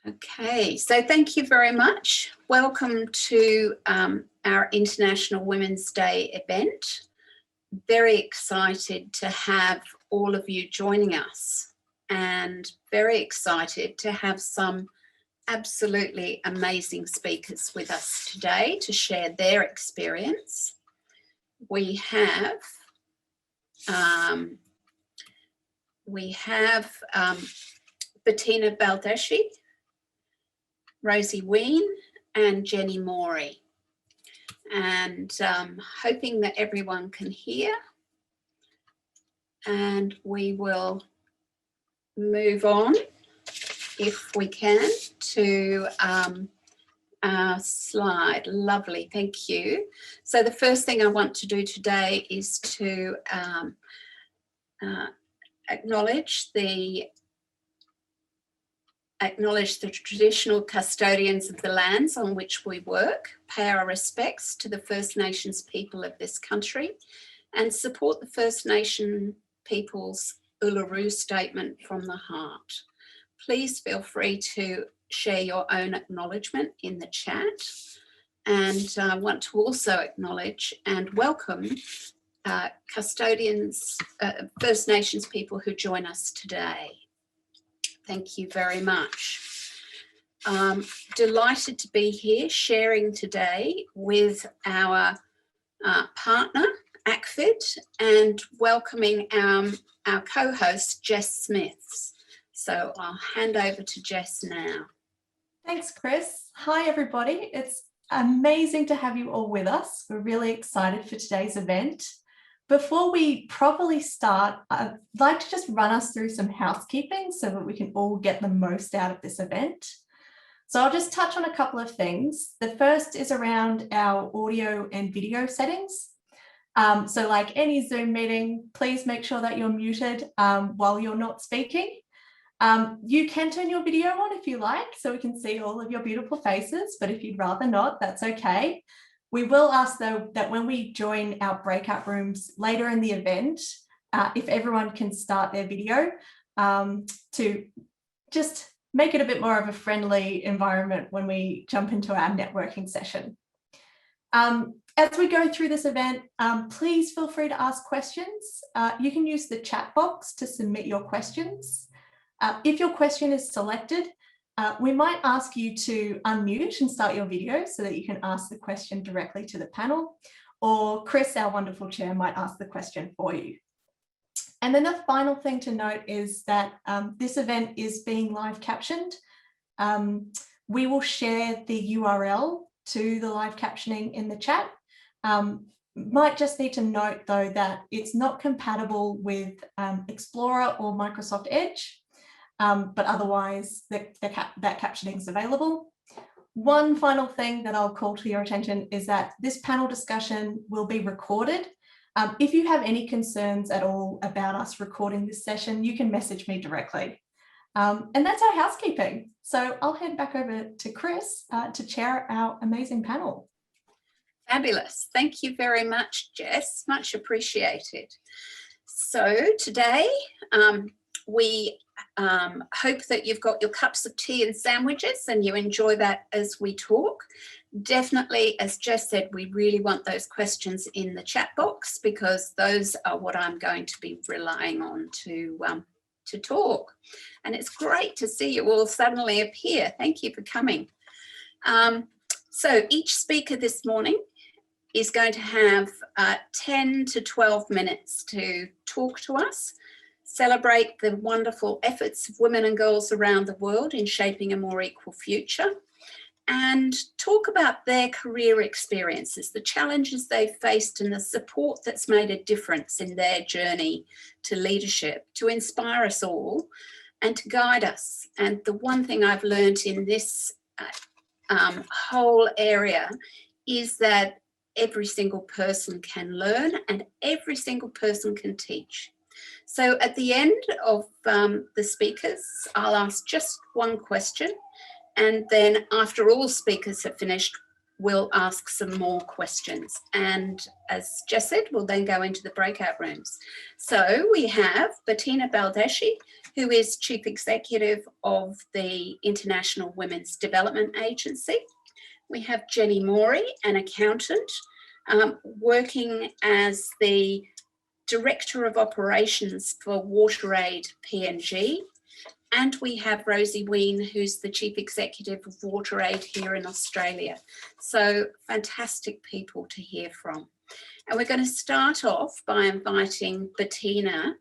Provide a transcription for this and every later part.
Okay, so thank you very much. Welcome to our International Women's Day event. Very excited to have all of you joining us, and very excited to have some absolutely amazing speakers with us today to share their experience. We have Bettina Baldeschi, Rosie Ween and Jenny Morey, and hoping that everyone can hear, and we will move on, if we can, to our slide. Lovely, thank you. So the first thing I want to do today is to acknowledge the traditional custodians of the lands on which we work, pay our respects to the First Nations people of this country, and support the First Nation people's Uluru Statement from the Heart. Please feel free to share your own acknowledgement in the chat. And I want to also acknowledge and welcome custodians, First Nations people who join us today. Thank you very much. Delighted to be here sharing today with our partner, ACFID, and welcoming our co-host, Jess Smiths. So I'll hand over to Jess now. Thanks, Chris. Hi, everybody. It's amazing to have you all with us. We're really excited for today's event. Before we properly start, I'd like to just run us through some housekeeping so that we can all get the most out of this event. So I'll just touch on a couple of things. The first is around our audio and video settings. So like any Zoom meeting, please make sure that you're muted while you're not speaking. You can turn your video on if you like, so we can see all of your beautiful faces, but if you'd rather not, that's okay. We will ask, though, that when we join our breakout rooms later in the event, if everyone can start their video to just make it a bit more of a friendly environment when we jump into our networking session. As we go through this event, please feel free to ask questions. You can use the chat box to submit your questions. If your question is selected, we might ask you to unmute and start your video so that you can ask the question directly to the panel, or Chris, our wonderful chair, might ask the question for you. And then the final thing to note is that this event is being live captioned. We will share the URL to the live captioning in the chat. Might just need to note, though, that it's not compatible with Explorer or Microsoft Edge. But otherwise that captioning is available. One final thing that I'll call to your attention is that this panel discussion will be recorded. If you have any concerns at all about us recording this session, you can message me directly. And that's our housekeeping. So I'll hand back over to Chris to chair our amazing panel. Fabulous. Thank you very much, Jess. Much appreciated. So today we hope that you've got your cups of tea and sandwiches and you enjoy that as we talk. Definitely, as Jess said, we really want those questions in the chat box because those are what I'm going to be relying on to talk. And it's great to see you all suddenly appear. Thank you for coming. So each speaker this morning is going to have 10 to 12 minutes to talk to us, celebrate the wonderful efforts of women and girls around the world in shaping a more equal future, and talk about their career experiences, the challenges they've faced and the support that's made a difference in their journey to leadership, to inspire us all and to guide us. And the one thing I've learned in this whole area is that every single person can learn and every single person can teach. So at the end of the speakers, I'll ask just one question, and then after all speakers have finished, we'll ask some more questions. And as Jess said, we'll then go into the breakout rooms. So we have Bettina Baldeschi, who is Chief Executive of the International Women's Development Agency. We have Jenny Morey, an accountant, working as the Director of Operations for WaterAid PNG. And we have Rosie Ween, who's the Chief Executive of WaterAid here in Australia. So fantastic people to hear from. And we're going to start off by inviting Bettina,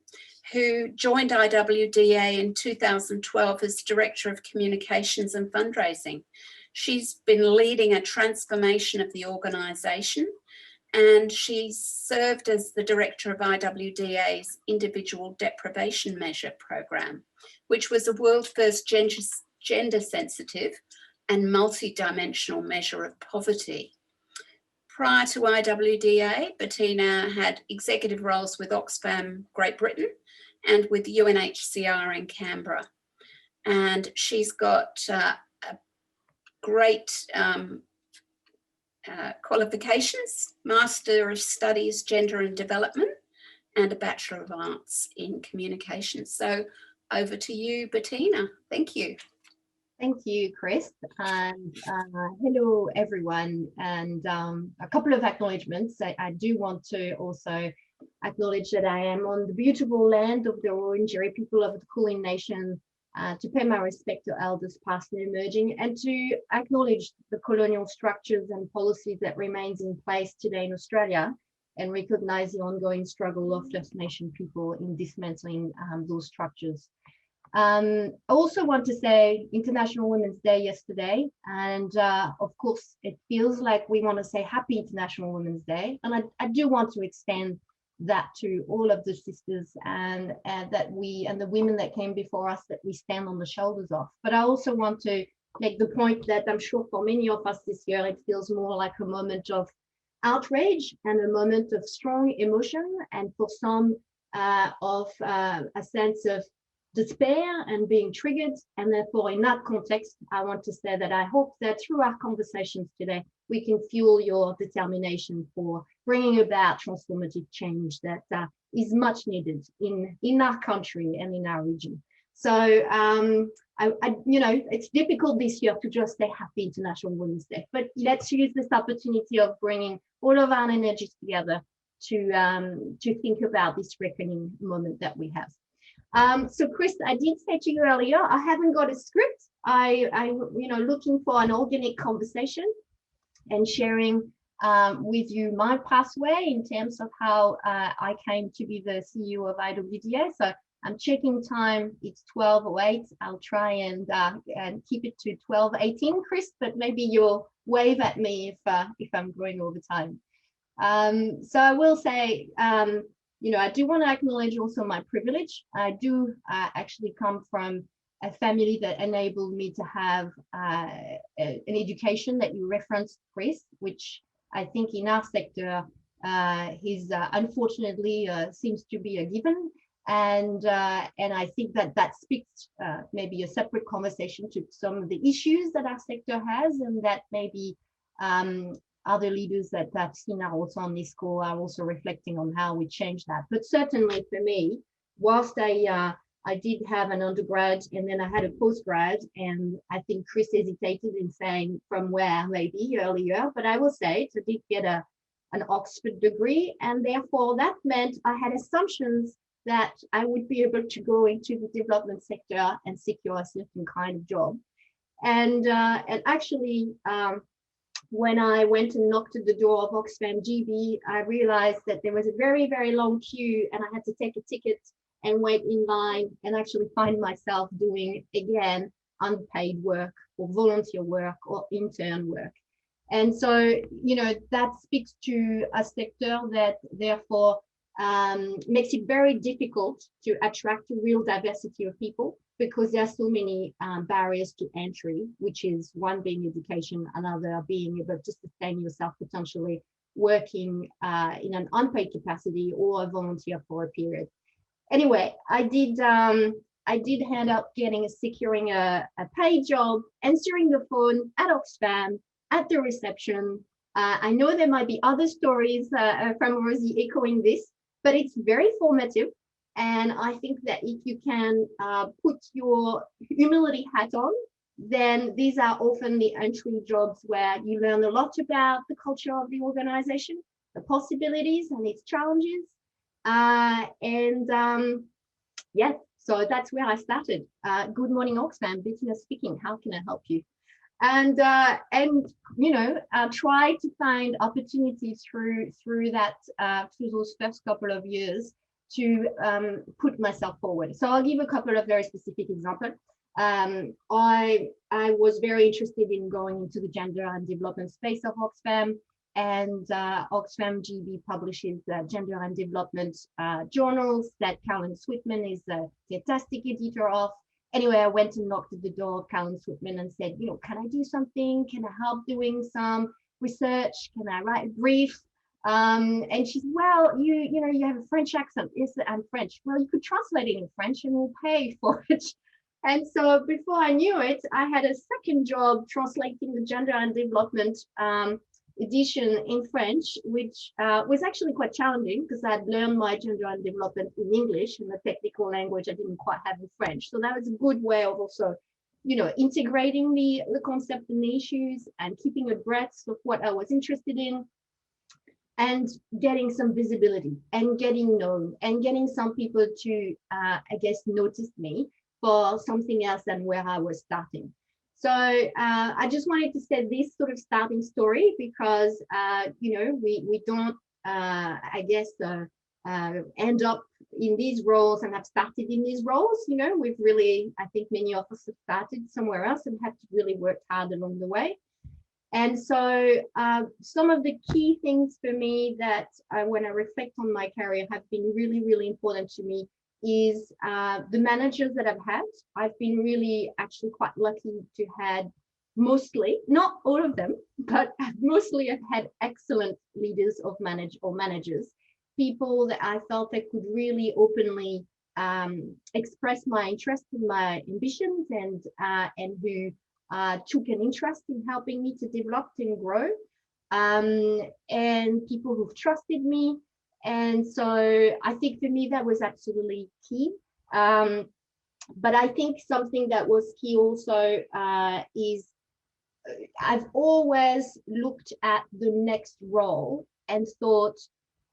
who joined IWDA in 2012 as Director of Communications and Fundraising. She's been leading a transformation of the organisation, and she's served as the Director of IWDA's Individual Deprivation Measure program, which was a world-first gender-sensitive and multi-dimensional measure of poverty. Prior to IWDA, Bettina had executive roles with Oxfam Great Britain and with UNHCR in Canberra. And she's got great qualifications, Master of Studies, Gender and Development, and a Bachelor of Arts in Communications. So over to you, Bettina. Thank you. Thank you, Chris. And hello, everyone. And a couple of acknowledgements. I do want to also acknowledge that I am on the beautiful land of the Wurundjeri people of the Kulin Nation, to pay my respect to elders past and emerging, and to acknowledge the colonial structures and policies that remains in place today in Australia, and recognize the ongoing struggle of First Nation people in dismantling those structures. I also want to say International Women's Day yesterday, and of course it feels like we want to say Happy International Women's Day, and I do want to extend that to all of the sisters and that we and the women that came before us, that we stand on the shoulders of. But I also want to make the point that I'm sure for many of us this year it feels more like a moment of outrage and a moment of strong emotion, and for some of a sense of despair and being triggered. And therefore, in that context, I want to say that I hope that through our conversations today, we can fuel your determination for bringing about transformative change that is much needed in our country and in our region. So, it's difficult this year to just say Happy International Women's Day, but let's use this opportunity of bringing all of our energies together to think about this reckoning moment that we have. So Chris, I did say to you earlier, I haven't got a script. I looking for an organic conversation and sharing with you my pathway in terms of how I came to be the CEO of IWDA. So I'm checking time. It's 12:08. I'll try and keep it to 12:18, Chris, but maybe you'll wave at me if I'm going over time. So I will say, I do want to acknowledge also my privilege. I do actually come from a family that enabled me to have an education that you referenced, Chris, which I think in our sector unfortunately seems to be a given. And I think that speaks maybe a separate conversation to some of the issues that our sector has, and that maybe other leaders that I've seen are also on this call are also reflecting on how we change that. But certainly for me, whilst I did have an undergrad and then I had a postgrad, and I think Chris hesitated in saying from where maybe earlier, but I will say I did get an Oxford degree, and therefore that meant I had assumptions that I would be able to go into the development sector and secure a certain kind of job. And actually, when I went and knocked at the door of Oxfam GB, I realized that there was a very, very long queue, and I had to take a ticket and wait in line and actually find myself doing, again, unpaid work or volunteer work or intern work. And so, that speaks to a sector that therefore makes it very difficult to attract a real diversity of people, because there are so many barriers to entry, which is one being education, another being able to sustain yourself potentially working in an unpaid capacity or a volunteer for a period. Anyway, I did end up securing a paid job, answering the phone at Oxfam at the reception. I know there might be other stories from Rosie echoing this, but it's very formative. And I think that if you can put your humility hat on, then these are often the entry jobs where you learn a lot about the culture of the organization, the possibilities and its challenges. Yeah, so that's where I started. Good morning, Oxfam, business speaking. How can I help you? And you know, try to find opportunities through those first couple of years to put myself forward. So I'll give a couple of very specific examples. I was very interested in going into the gender and development space of Oxfam, and Oxfam GB publishes gender and development journals that Carolyn Sweetman is a fantastic editor of. Anyway, I went and knocked at the door of Carolyn Sweetman and said, you know, can I do something? Can I help doing some research? Can I write a brief? And she said, well, you know, you have a French accent. Yes, I'm French. Well, you could translate it in French and we'll pay for it. And so before I knew it, I had a second job translating the gender and development edition in French, which was actually quite challenging because I'd learned my gender and development in English, and the technical language I didn't quite have in French. So that was a good way of also, you know, integrating the concept and the issues and keeping abreast of what I was interested in, and getting some visibility and getting known and getting some people to, I guess, notice me for something else than where I was starting. So I just wanted to say this sort of starting story because, you know, we don't, I guess, end up in these roles and have started in these roles. You know, we've really, I think many of us have started somewhere else and have to really work hard along the way. And so some of the key things for me that when I reflect on my career have been really, really important to me is the managers that I've had. I've been really actually quite lucky to have mostly, not all of them, but mostly I've had excellent leaders of managers, people that I felt I could really openly express my interest in my ambitions and who took an interest in helping me to develop and grow, and people who've trusted me. And so I think for me, that was absolutely key. But I think something that was key also is I've always looked at the next role and thought,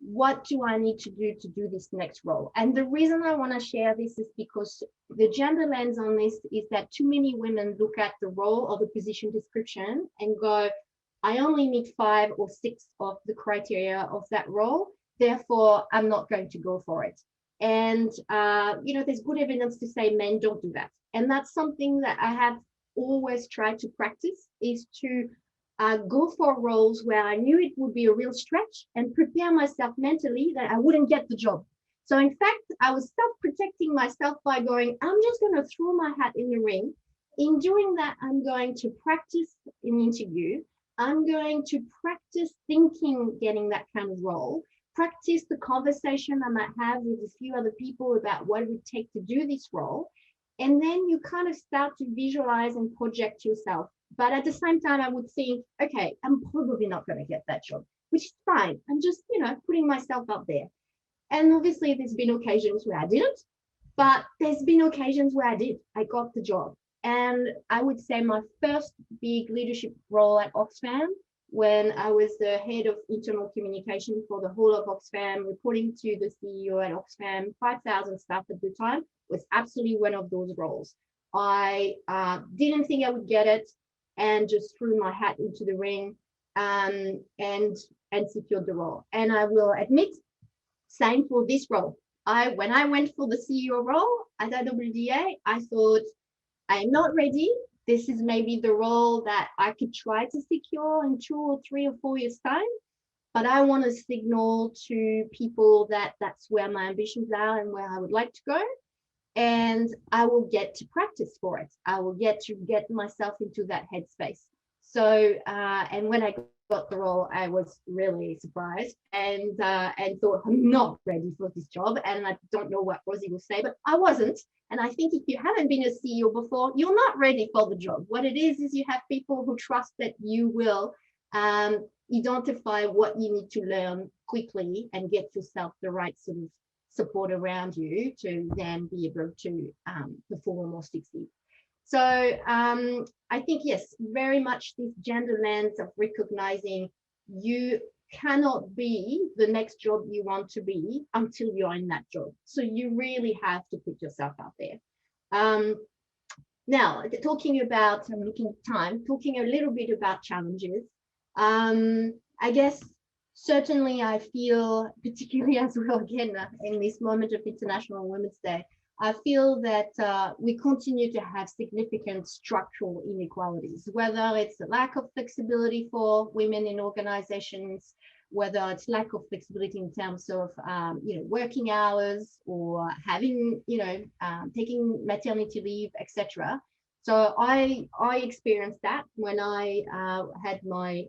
what do I need to do this next role? And the reason I want to share this is because the gender lens on this is that too many women look at the role or the position description and go, I only meet 5 or 6 of the criteria of that role, therefore I'm not going to go for it. And you know, there's good evidence to say men don't do that. And that's something that I have always tried to practice, is to go for roles where I knew it would be a real stretch and prepare myself mentally that I wouldn't get the job. So in fact, I was self-protecting myself by going, I'm just going to throw my hat in the ring. In doing that, I'm going to practice an interview. I'm going to practice thinking, getting that kind of role, practice the conversation I might have with a few other people about what it would take to do this role. And then you kind of start to visualize and project yourself. But at the same time, I would think, okay, I'm probably not going to get that job, which is fine. I'm just, you know, putting myself up there. And obviously there's been occasions where I didn't, but there's been occasions where I did. I got the job. And I would say my first big leadership role at Oxfam, when I was the head of internal communication for the whole of Oxfam, reporting to the CEO at Oxfam, 5,000 staff at the time, was absolutely one of those roles. I didn't think I would get it and just threw my hat into the ring and secured the role. And I will admit, same for this role. When I went for the CEO role at IWDA, I thought, I'm not ready. This is maybe the role that I could try to secure in 2 or 3 or 4 years' time. But I want to signal to people that that's where my ambitions are and where I would like to go. And I will get to practice for it. I will get to get myself into that headspace. So, and when I got the role, I was really surprised and thought, I'm not ready for this job. And I don't know what Rosie will say, but I wasn't. And I think if you haven't been a CEO before, you're not ready for the job. What it is you have people who trust that you will identify what you need to learn quickly and get yourself the right sort of support around you to then be able to perform or succeed. So I think, yes, very much this gender lens of recognizing you cannot be the next job you want to be until you're in that job. So you really have to put yourself out there. Now, talking about, I'm looking at time, talking a little bit about challenges. I guess certainly I feel, particularly as well, again, in this moment of International Women's Day, I feel that we continue to have significant structural inequalities, whether it's a lack of flexibility for women in organizations, whether it's lack of flexibility in terms of working hours or having, taking maternity leave, etc. So I experienced that when I had my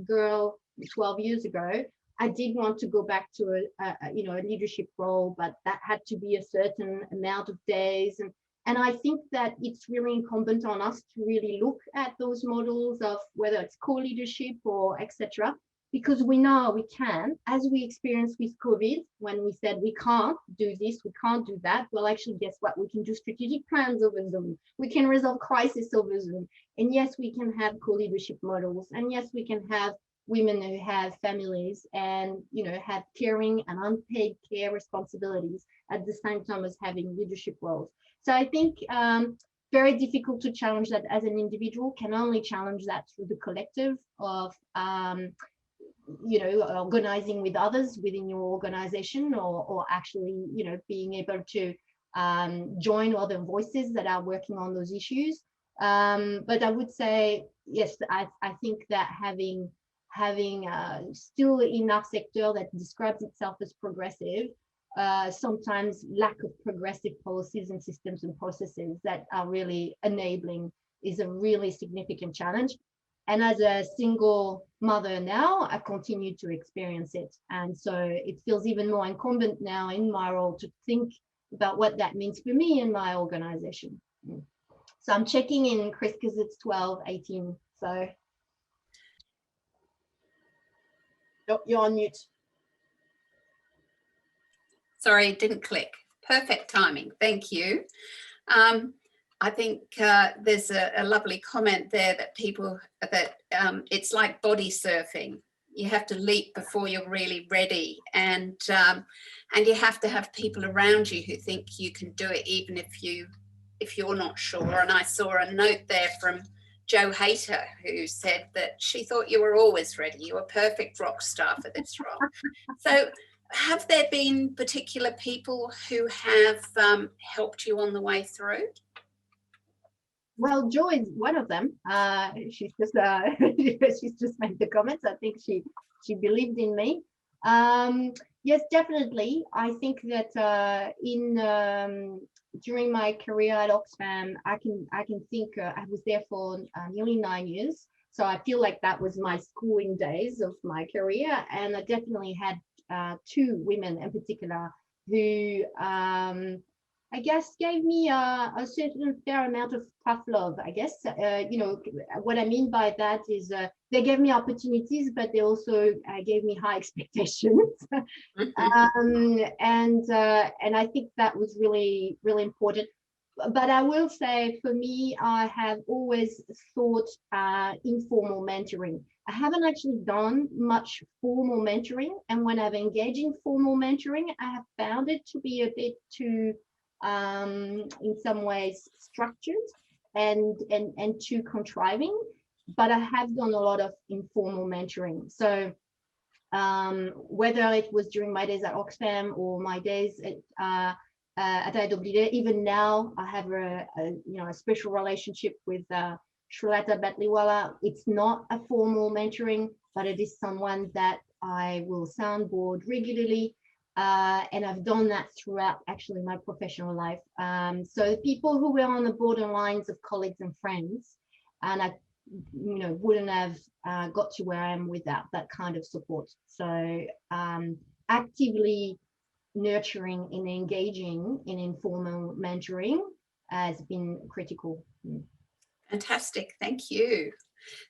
girl 12 years ago. I did want to go back to a leadership role, but that had to be a certain amount of days. And I think that it's really incumbent on us to really look at those models of whether it's co-leadership or etc. Because we know we can, as we experienced with COVID, when we said we can't do this, we can't do that. Well, actually, guess what? We can do strategic plans over Zoom. We can resolve crisis over Zoom. And yes, we can have co-leadership models. And yes, we can have women who have families and have caring and unpaid care responsibilities at the same time as having leadership roles. So I think very difficult to challenge that as an individual, can only challenge that through the collective of organizing with others within your organization, or actually being able to join other voices that are working on those issues. But I would say, yes, I think that having still in our sector that describes itself as progressive, sometimes lack of progressive policies and systems and processes that are really enabling is a really significant challenge. And as a single mother now, I continue to experience it. And so it feels even more incumbent now in my role to think about what that means for me in my organization. So I'm checking in, Chris, because it's 12:18. So you're on mute. Sorry, it didn't click. Perfect timing. Thank you. I think there's a lovely comment there that it's like body surfing. You have to leap before you're really ready, and you have to have people around you who think you can do it, even if you're not sure. And I saw a note there from Jo Hayter, who said that she thought you were always ready. You were a perfect rock star for this role. So have there been particular people who have helped you on the way through? Well, Jo is one of them. She's just made the comments. I think she believed in me. Yes, definitely. I think that during my career at Oxfam, I can think I was there for nearly 9 years. So I feel like that was my schooling days of my career, and I definitely had two women in particular who I guess gave me a certain fair amount of tough love, I guess. What I mean by that is they gave me opportunities, but they also gave me high expectations. And I think that was really, really important. But I will say, for me, I have always thought informal mentoring. I haven't actually done much formal mentoring. And when I've engaged in formal mentoring, I have found it to be a bit too in some ways structured and too contriving, but I have done a lot of informal mentoring. So whether it was during my days at Oxfam or my days at IWD, even now I have a special relationship with Shrulata Batliwala. It's not a formal mentoring, but it is someone that I will soundboard regularly. And I've done that throughout actually my professional life. So the people who were on the borderlines of colleagues and friends, and I wouldn't have got to where I am without that kind of support. So actively nurturing and engaging in informal mentoring has been critical. Fantastic, thank you.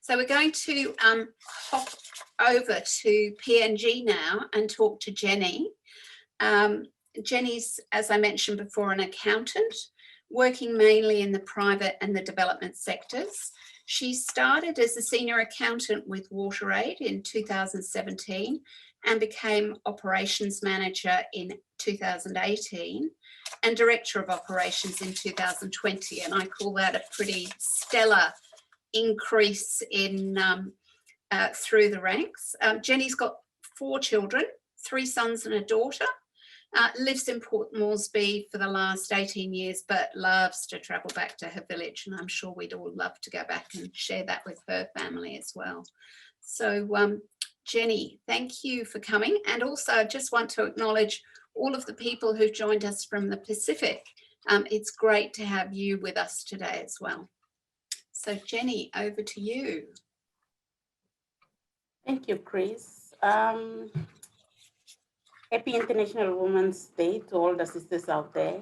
So we're going to hop over to PNG now and talk to Jenny. Jenny's, as I mentioned before, an accountant, working mainly in the private and the development sectors. She started as a senior accountant with WaterAid in 2017 and became operations manager in 2018 and director of operations in 2020. And I call that a pretty stellar increase in through the ranks. Jenny's got 4 children, 3 sons and a daughter. Lives in Port Moresby for the last 18 years, but loves to travel back to her village. And I'm sure we'd all love to go back and share that with her family as well. So Jenny, thank you for coming. And also I just want to acknowledge all of the people who joined us from the Pacific. It's great to have you with us today as well. So Jenny, over to you. Thank you, Chris. Happy International Women's Day to all the sisters out there.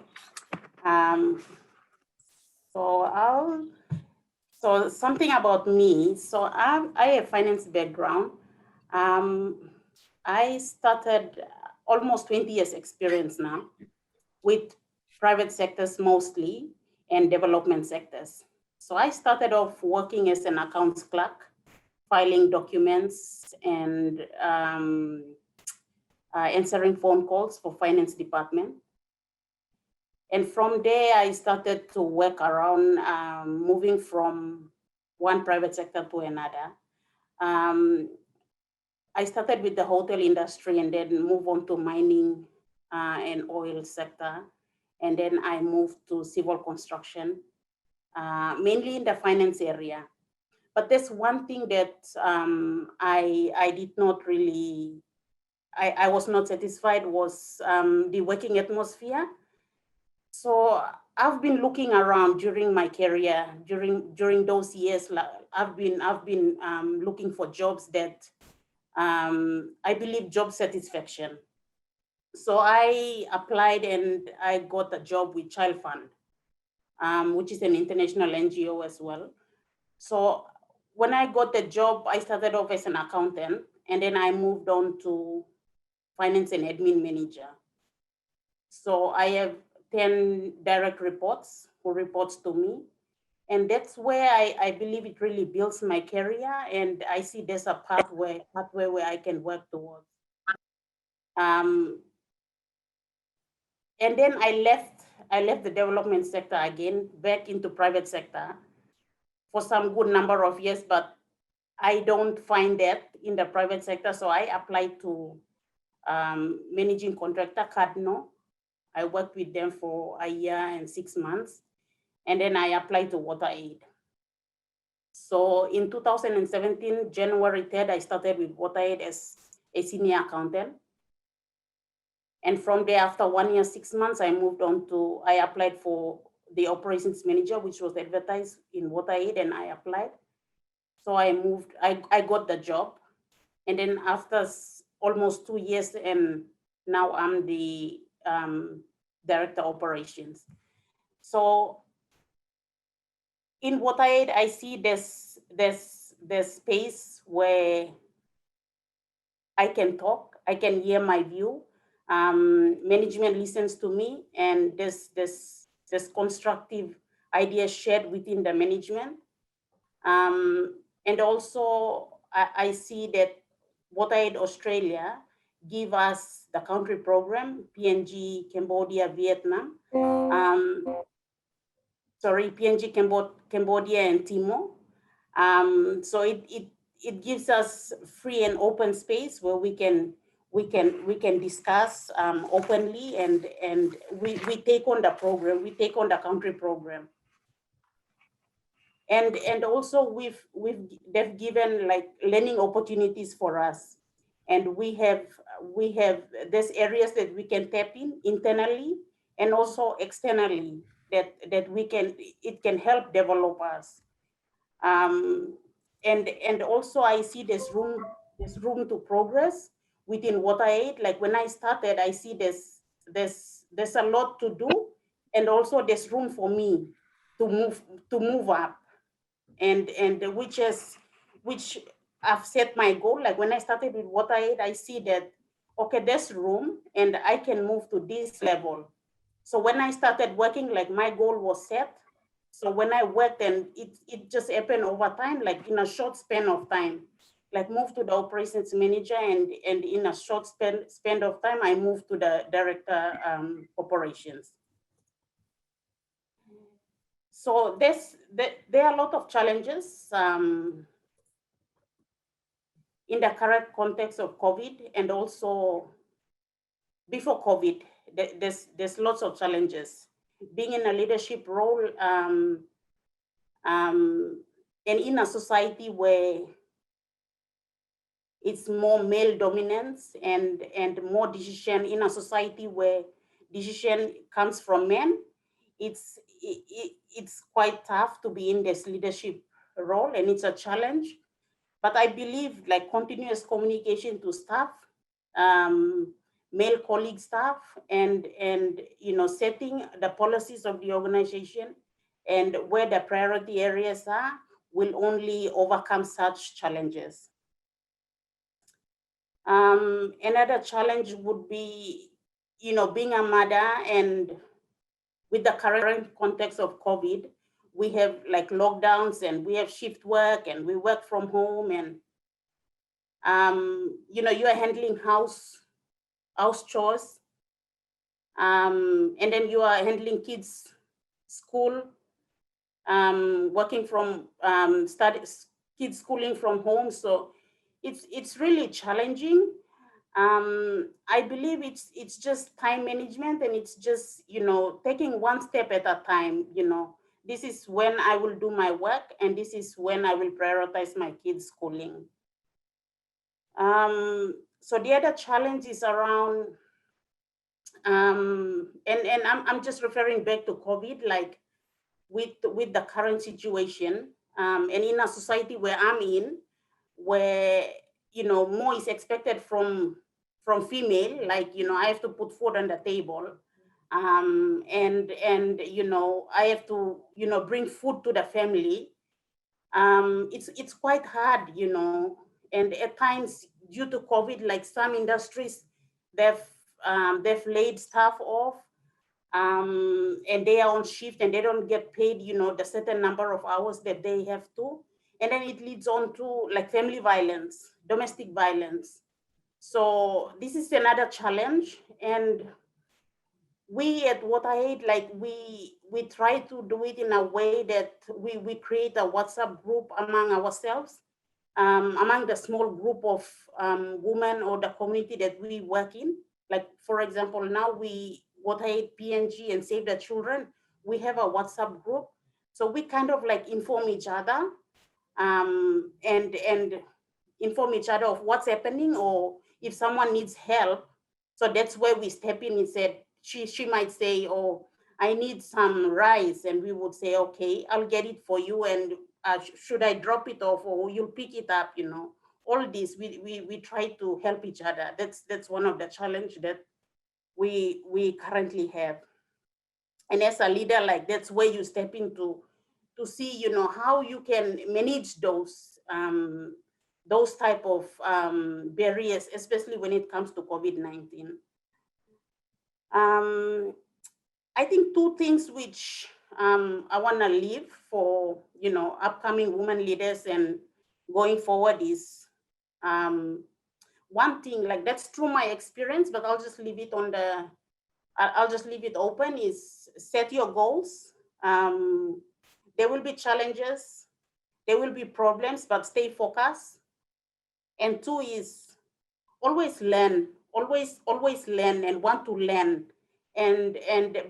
So something about me. So I have finance background. I started almost 20 years experience now with private sectors mostly and development sectors. So I started off working as an accounts clerk, filing documents and answering phone calls for finance department. And from there, I started to work around moving from one private sector to another. I started with the hotel industry and then moved on to mining and oil sector. And then I moved to civil construction, mainly in the finance area. But there's one thing that I did not really, I was not satisfied was the working atmosphere. So I've been looking around during my career, during those years. I've been looking for jobs that I believe job satisfaction. So I applied and I got a job with Child Fund, which is an international NGO as well. So when I got the job, I started off as an accountant and then I moved on to finance and admin manager. So I have 10 direct reports who reports to me. And that's where I believe it really builds my career. And I see there's a pathway where I can work towards. And then I left the development sector again, back into private sector for some good number of years, but I don't find that in the private sector. So I applied to managing contractor Cardno. I worked with them for a year and 6 months. And then I applied to WaterAid. So in 2017, January 3rd, I started with WaterAid as a senior accountant. And from there, after 1 year, 6 months, I moved on to, I applied for the operations manager, which was advertised in WaterAid, and I applied. So I moved, I got the job. And then after almost 2 years, and now I'm the director of operations. So in WaterAid, I see there's space where I can talk, I can hear my view. Management listens to me, and there's constructive ideas shared within the management. And also, I see that WaterAid Australia give us the country program, PNG, Cambodia, Vietnam. PNG, Cambodia, and Timor. So it gives us free and open space where we can discuss openly, and we take on the program, we take on the country program. And also they've given like learning opportunities for us. And we have there's areas that we can tap in internally and also externally that it can help develop us. And also I see there's room to progress within WaterAid. Like when I started, I see there's a lot to do, and also there's room for me to move up, and which I've set my goal. Like when I started with WaterAid, I see that okay, there's room and I can move to this level. So when I started working, like my goal was set. So when I worked, and it just happened over time, like in a short span of time, like moved to the operations manager, and in a short span of time, I moved to the director operations. So there are a lot of challenges in the current context of COVID, and also before COVID, there's lots of challenges. Being in a leadership role, and in a society where it's more male dominance and more decision, in a society where decision comes from men, it's quite tough to be in this leadership role, and it's a challenge. But I believe like continuous communication to staff, male colleague staff, and setting the policies of the organization and where the priority areas are will only overcome such challenges. Another challenge would be, being a mother, and with the current context of COVID, we have like lockdowns, and we have shift work, and we work from home, and you are handling house chores, and then you are handling kids school, working from kids schooling from home. So it's really challenging. I believe it's just time management, and it's just taking one step at a time. This is when I will do my work, and this is when I will prioritize my kids schooling. So the other challenge is around, and I'm just referring back to COVID, like with the current situation, and in a society where I'm in, where more is expected from female, like I have to put food on the table, and I have to bring food to the family. It's quite hard, and at times due to COVID, like some industries, they've laid staff off, and they are on shift, and they don't get paid the certain number of hours that they have to, and then it leads on to like family violence, domestic violence. So this is another challenge, and we at What I Hate, like we try to do it in a way that we create a WhatsApp group among ourselves, among the small group of women or the community that we work in. Like, for example, now What I Hate PNG and Save the Children, we have a WhatsApp group. So we kind of like inform each other, and inform each other of what's happening, or if someone needs help. So that's where we step in and said, she might say, oh, I need some rice. And we would say, okay, I'll get it for you. And should I drop it off, or you'll pick it up, all this, we try to help each other. That's one of the challenge that we currently have. And as a leader, like that's where you step into to see, how you can manage those type of barriers, especially when it comes to COVID-19. I think two things which I want to leave for upcoming women leaders and going forward is, one thing, like that's through my experience, but I'll just leave it open, is set your goals. There will be challenges, there will be problems, but stay focused. And two is always learn, always learn and want to learn, and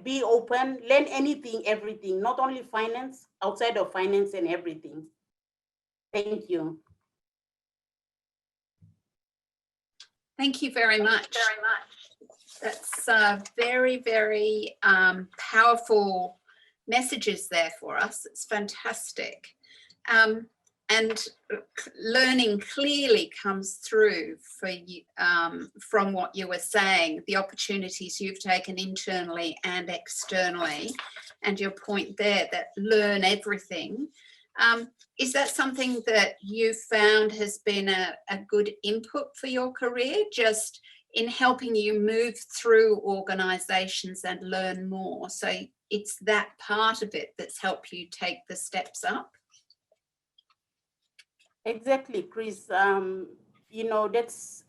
be open, learn anything, everything, not only finance, outside of finance, and everything. Thank you. Thank you very much. That's very, very powerful messages there for us. It's fantastic. And learning clearly comes through for you, from what you were saying, the opportunities you've taken internally and externally, and your point there that learn everything. Is that something that you found has been a good input for your career, just in helping you move through organisations and learn more. So it's that part of it that's helped you take the steps up. Exactly, Chris. You know, that's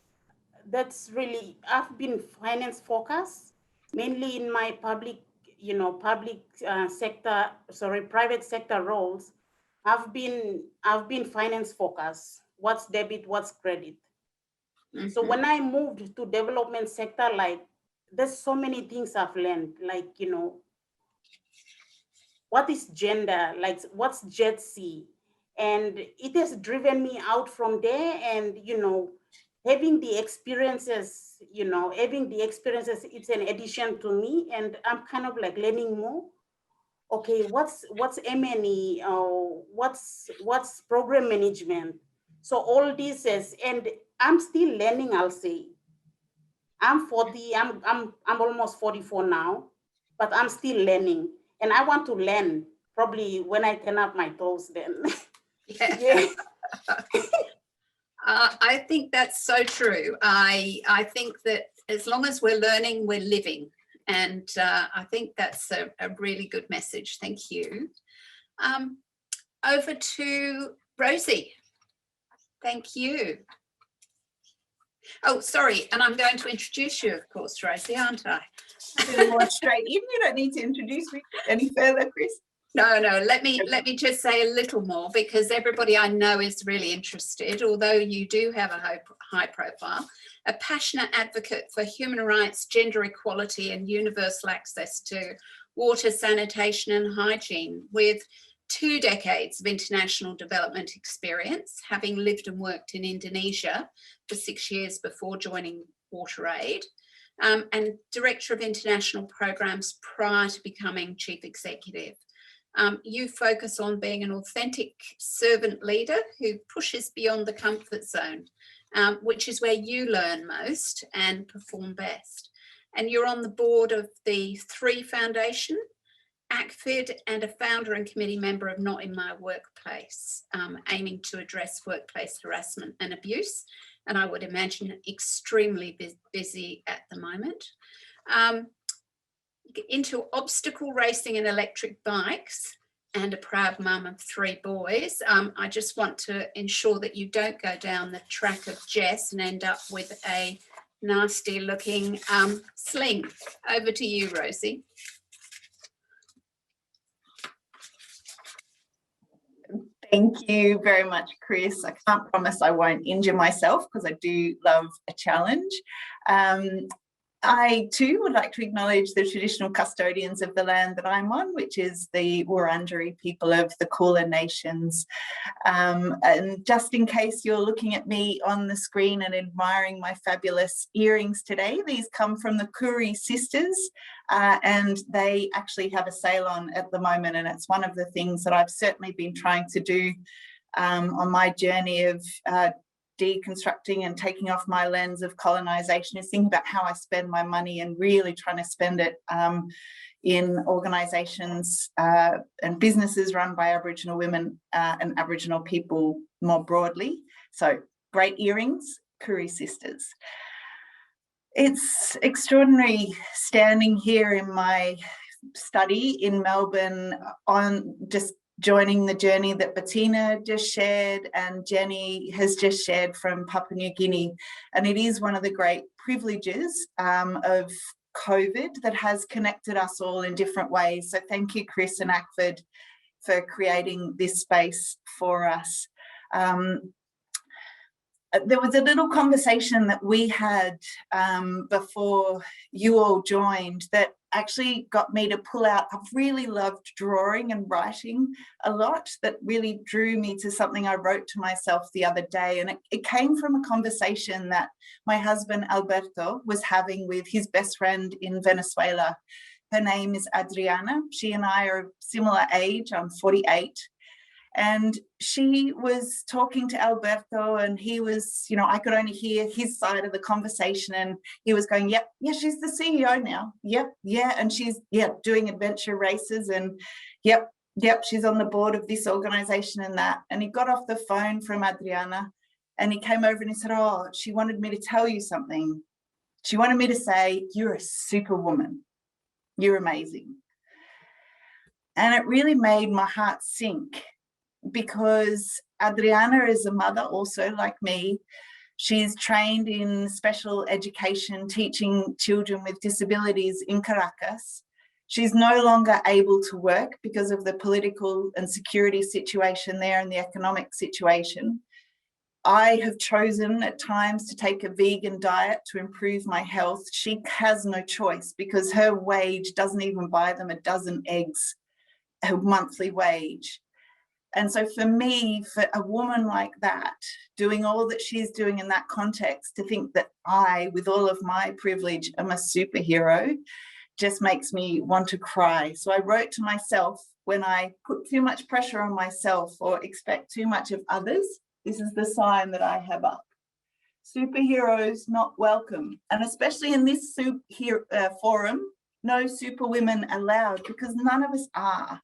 really, I've been finance focused, mainly in my public, you know, private sector roles. I've been finance focused. What's debit, what's credit? Mm-hmm. So when I moved to development sector, like, there's so many things I've learned, like, you know, what is gender, like what's JETC? And it has driven me out from there. And, you know, having the experiences, it's an addition to me, and I'm kind of like learning more. Okay, what's M&E? What's program management? So all this is, and I'm still learning, I'll say. I'm almost 44 now, but I'm still learning. And I want to learn probably when I turn up my toes then. Yeah. I think that's so true. I think that as long as we're learning, we're living. And I think that's a really good message. Thank you. Over to Rosie. Thank you. Oh, sorry. And I'm going to introduce you, of course, Rosie, aren't I? More straight in. You don't need to introduce me any further, Chris. No, let me just say a little more, because everybody I know is really interested, although you do have a high profile, a passionate advocate for human rights, gender equality and universal access to water, sanitation and hygiene, with 2 decades of international development experience, having lived and worked in Indonesia for 6 years before joining WaterAid, and Director of International Programs prior to becoming Chief Executive. You focus on being an authentic servant leader who pushes beyond the comfort zone, which is where you learn most and perform best. And you're on the board of the 3 Foundation, ACFID, and a founder and committee member of Not in My Workplace, aiming to address workplace harassment and abuse. And I would imagine extremely busy at the moment. Into obstacle racing and electric bikes, and a proud mum of 3 boys. I just want to ensure that you don't go down the track of Jess and end up with a nasty looking sling. Over to you, Rosie. Thank you very much, Chris. I can't promise I won't injure myself, because I do love a challenge. I too would like to acknowledge the traditional custodians of the land that I'm on, which is the Wurundjeri people of the Kulin Nations. And just in case you're looking at me on the screen and admiring my fabulous earrings today, these come from the Kuri sisters, and they actually have a sale on at the moment. And it's one of the things that I've certainly been trying to do on my journey of deconstructing and taking off my lens of colonisation, is thinking about how I spend my money and really trying to spend it in organisations and businesses run by Aboriginal women and Aboriginal people more broadly. So great earrings, Kuri sisters. It's extraordinary standing here in my study in Melbourne on just joining the journey that Bettina just shared and Jenny has just shared from Papua New Guinea. And it is one of the great privileges of COVID that has connected us all in different ways. So thank you, Chris and ACFID, for creating this space for us. There was a little conversation that we had before you all joined that actually got me to pull out. I've really loved drawing and writing a lot. That really drew me to something I wrote to myself the other day. And it came from a conversation that my husband Alberto was having with his best friend in Venezuela. Her name is Adriana. She and I are similar age. I'm 48. And she was talking to Alberto, and he was, you know, I could only hear his side of the conversation, and he was going, yep, yeah, she's the CEO now. Yep, yeah, and she's, yeah, doing adventure races, and yep, she's on the board of this organization and that. And he got off the phone from Adriana, and he came over and he said, oh, she wanted me to tell you something. She wanted me to say, you're a superwoman. You're amazing. And it really made my heart sink, because Adriana is a mother also like me. She's trained in special education, teaching children with disabilities in Caracas. She's no longer able to work because of the political and security situation there and the economic situation. I have chosen at times to take a vegan diet to improve my health. She has no choice because her wage doesn't even buy them a dozen eggs, her monthly wage. And so for me, for a woman like that, doing all that she's doing in that context, to think that I, with all of my privilege, am a superhero, just makes me want to cry. So I wrote to myself, when I put too much pressure on myself or expect too much of others, this is the sign that I have up. Superheroes not welcome. And especially in this forum, no superwomen allowed, because none of us are.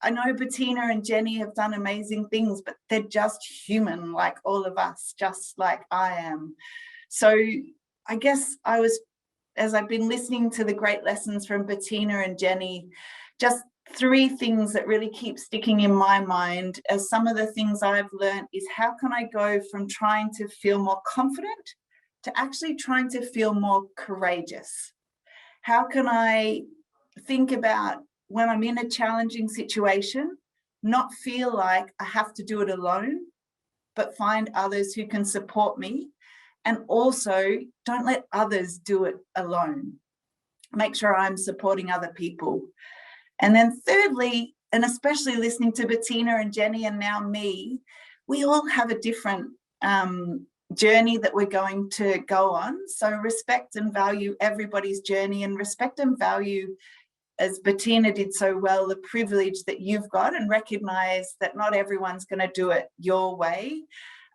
I know Bettina and Jenny have done amazing things, but they're just human like all of us, just like I am. So I guess as I've been listening to the great lessons from Bettina and Jenny, just 3 things that really keep sticking in my mind as some of the things I've learned is, how can I go from trying to feel more confident to actually trying to feel more courageous? How can I think about, when I'm in a challenging situation, not feel like I have to do it alone, but find others who can support me, and also don't let others do it alone. Make sure I'm supporting other people. And then thirdly, and especially listening to Bettina and Jenny and now me, we all have a different journey that we're going to go on. So respect and value everybody's journey, and respect and value, as Bettina did so well, the privilege that you've got, and recognize that not everyone's going to do it your way.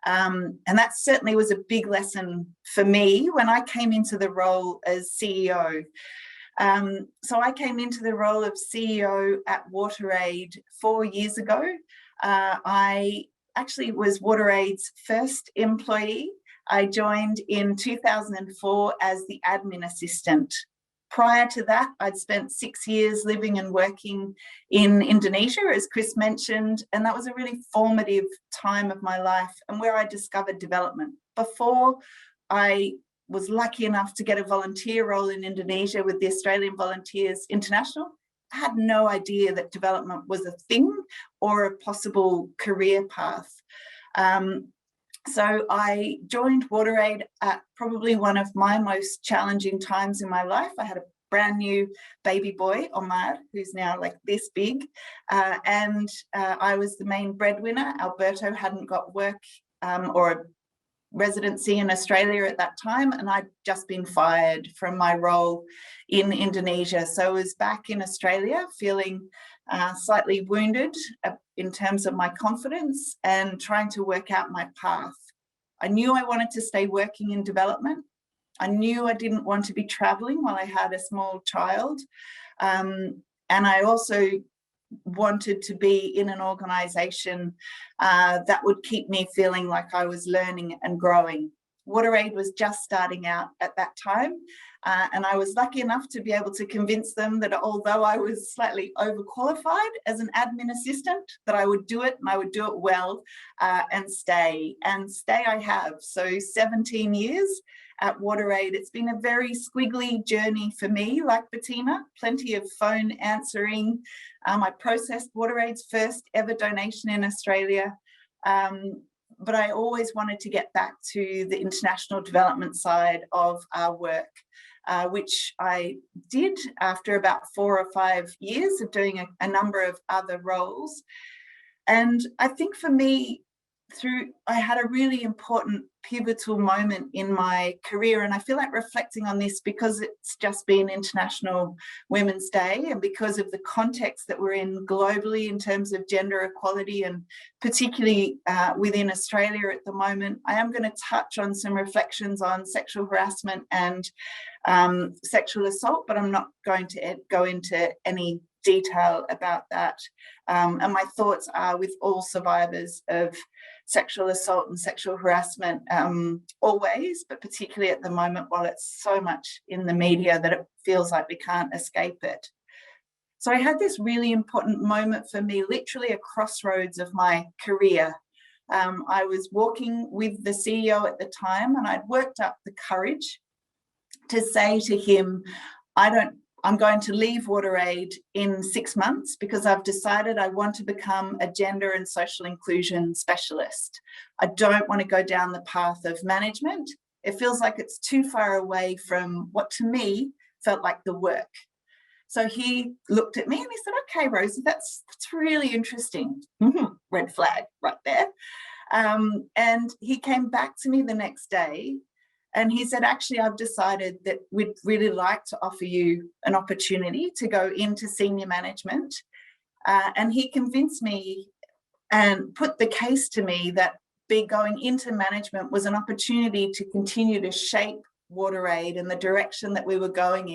And that certainly was a big lesson for me when I came into the role as CEO. So I came into the role of CEO at WaterAid 4 years ago. I actually was WaterAid's first employee. I joined in 2004 as the admin assistant. Prior to that, I'd spent 6 years living and working in Indonesia, as Chris mentioned, and that was a really formative time of my life and where I discovered development. Before I was lucky enough to get a volunteer role in Indonesia with the Australian Volunteers International, I had no idea that development was a thing or a possible career path. So I joined WaterAid at probably one of my most challenging times in my life. I had a brand new baby boy, Omar, who's now like this big, and I was the main breadwinner. Alberto hadn't got work or a residency in Australia at that time, and I'd just been fired from my role in Indonesia. So I was back in Australia feeling slightly wounded in terms of my confidence and trying to work out my path. I knew I wanted to stay working in development. I knew I didn't want to be traveling while I had a small child. And I also wanted to be in an organization that would keep me feeling like I was learning and growing. WaterAid was just starting out at that time, and I was lucky enough to be able to convince them that although I was slightly overqualified as an admin assistant, that I would do it and I would do it well and stay. And stay I have. So 17 years at WaterAid. It's been a very squiggly journey for me, like Bettina, plenty of phone answering. I processed WaterAid's first ever donation in Australia. But I always wanted to get back to the international development side of our work, which I did after about 4 or 5 years of doing a number of other roles. And I think for me, I had a really important pivotal moment in my career, and I feel like reflecting on this because it's just been International Women's Day, and because of the context that we're in globally in terms of gender equality, and particularly within Australia at the moment. I am going to touch on some reflections on sexual harassment and sexual assault, but I'm not going to go into any detail about that. And my thoughts are with all survivors of sexual assault and sexual harassment, always, but particularly at the moment while it's so much in the media that it feels like we can't escape it. So I had this really important moment for me, literally a crossroads of my career. I was walking with the CEO at the time, and I'd worked up the courage to say to him, I'm going to leave WaterAid in 6 months because I've decided I want to become a gender and social inclusion specialist. I don't want to go down the path of management. It feels like it's too far away from what to me felt like the work. So he looked at me and he said, okay, Rosie, that's really interesting. Red flag right there. And he came back to me the next day and he said, actually, I've decided that we'd really like to offer you an opportunity to go into senior management. And he convinced me and put the case to me that going into management was an opportunity to continue to shape WaterAid and the direction that we were going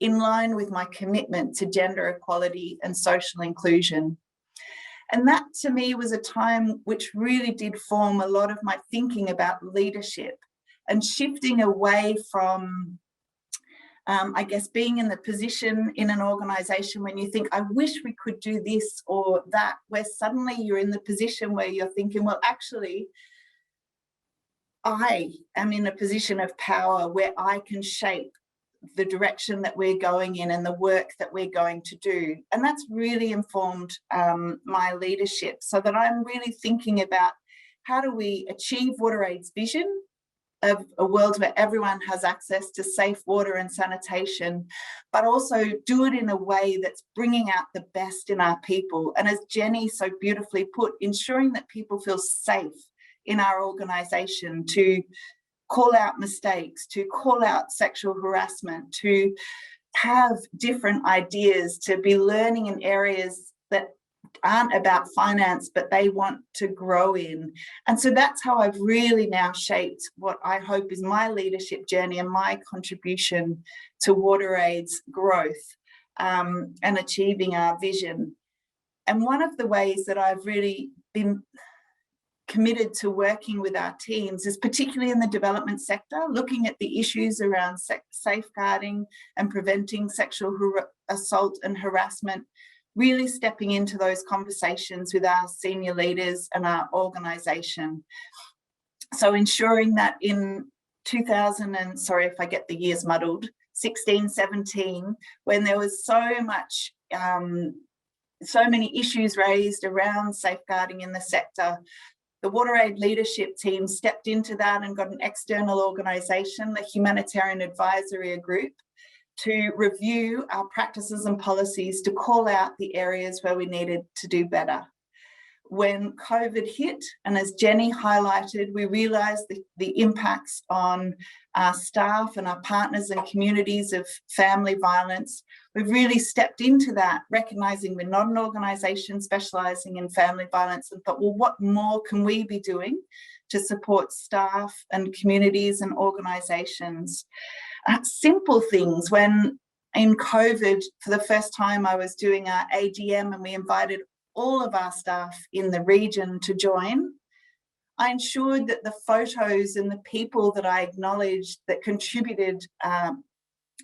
in line with my commitment to gender equality and social inclusion. And that to me was a time which really did form a lot of my thinking about leadership and shifting away from, I guess, being in the position in an organisation when you think, I wish we could do this or that, where suddenly you're in the position where you're thinking, well, actually, I am in a position of power where I can shape the direction that we're going in and the work that we're going to do. And that's really informed my leadership, so that I'm really thinking about how do we achieve WaterAid's vision of a world where everyone has access to safe water and sanitation, but also do it in a way that's bringing out the best in our people. And as Jenny so beautifully put, ensuring that people feel safe in our organisation to call out mistakes, to call out sexual harassment, to have different ideas, to be learning in areas that aren't about finance, but they want to grow in. And so that's how I've really now shaped what I hope is my leadership journey and my contribution to WaterAid's growth and achieving our vision. And one of the ways that I've really been committed to working with our teams is particularly in the development sector, looking at the issues around safeguarding and preventing sexual assault and harassment, really stepping into those conversations with our senior leaders and our organisation. So ensuring that in 2000 and, sorry if I get the years muddled, 16, 17, when there was so much, so many issues raised around safeguarding in the sector, the WaterAid leadership team stepped into that and got an external organisation, the Humanitarian Advisory Group, to review our practices and policies to call out the areas where we needed to do better. When COVID hit, and as Jenny highlighted, we realised the impacts on our staff and our partners and communities of family violence. We've really stepped into that, recognising we're not an organisation specialising in family violence, and thought, well, what more can we be doing to support staff and communities and organisations? Simple things. When in COVID, for the first time, I was doing our AGM and we invited all of our staff in the region to join. I ensured that the photos and the people that I acknowledged that contributed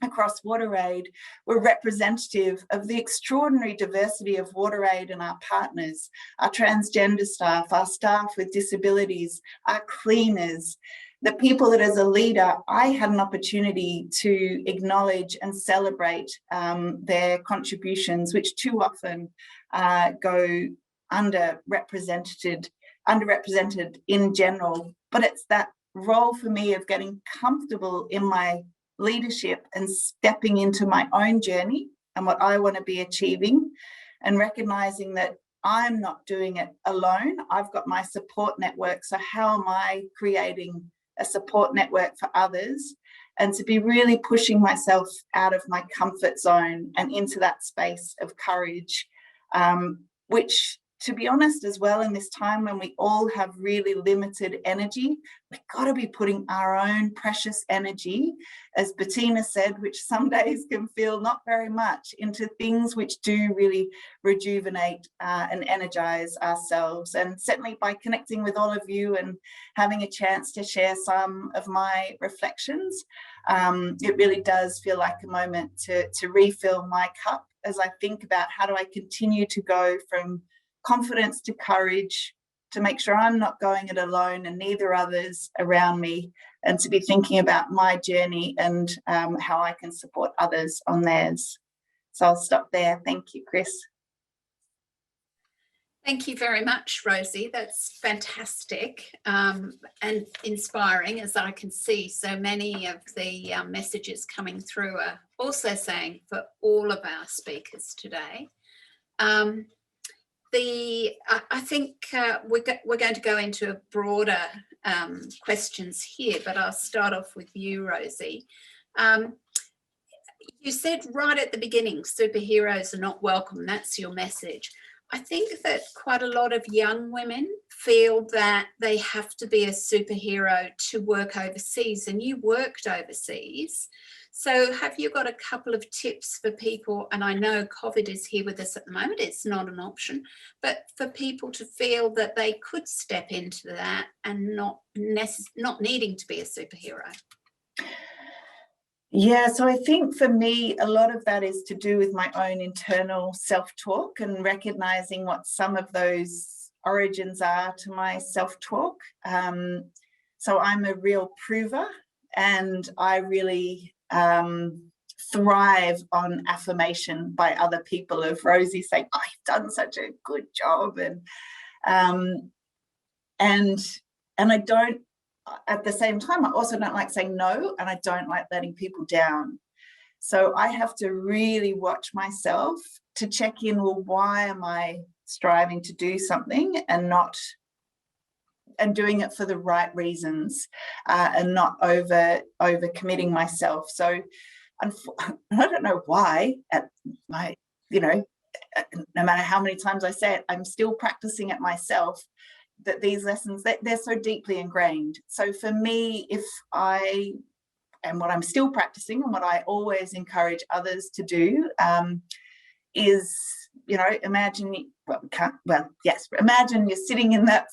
across WaterAid were representative of the extraordinary diversity of WaterAid and our partners, our transgender staff, our staff with disabilities, our cleaners, the people that as a leader, I had an opportunity to acknowledge and celebrate their contributions, which too often go underrepresented in general. But it's that role for me of getting comfortable in my leadership and stepping into my own journey and what I want to be achieving, and recognizing that I'm not doing it alone. I've got my support network. So how am I creating a support network for others? And to be really pushing myself out of my comfort zone and into that space of courage, which to be honest as well, in this time when we all have really limited energy, we've got to be putting our own precious energy, as Bettina said, which some days can feel not very much, into things which do really rejuvenate and energize ourselves. And certainly by connecting with all of you and having a chance to share some of my reflections, it really does feel like a moment to refill my cup as I think about how do I continue to go from confidence to courage, to make sure I'm not going it alone and neither others around me, and to be thinking about my journey and how I can support others on theirs. So I'll stop there. Thank you, Chris. Thank you very much, Rosie. That's fantastic and inspiring, as I can see so many of the messages coming through are also saying for all of our speakers today. I think we're going to go into a broader questions here, but I'll start off with you, Rosie. You said right at the beginning, superheroes are not welcome. That's your message. I think that quite a lot of young women feel that they have to be a superhero to work overseas, and you worked overseas. So have you got a couple of tips for people? And I know COVID is here with us at the moment, it's not an option, but for people to feel that they could step into that and not needing to be a superhero. Yeah, so I think for me, a lot of that is to do with my own internal self-talk and recognizing what some of those origins are to my self-talk. So I'm a real prover, and I really thrive on affirmation by other people of Rosie saying, oh, you've done such a good job. And I don't, at the same time, I also don't like saying no, and I don't like letting people down. So I have to really watch myself to check in, well, why am I striving to do something and doing it for the right reasons, and not over committing myself. So I don't know why no matter how many times I say it, I'm still practicing it myself, that these lessons, they're so deeply ingrained. So for me, and what I'm still practicing and what I always encourage others to do is, imagine you're sitting in that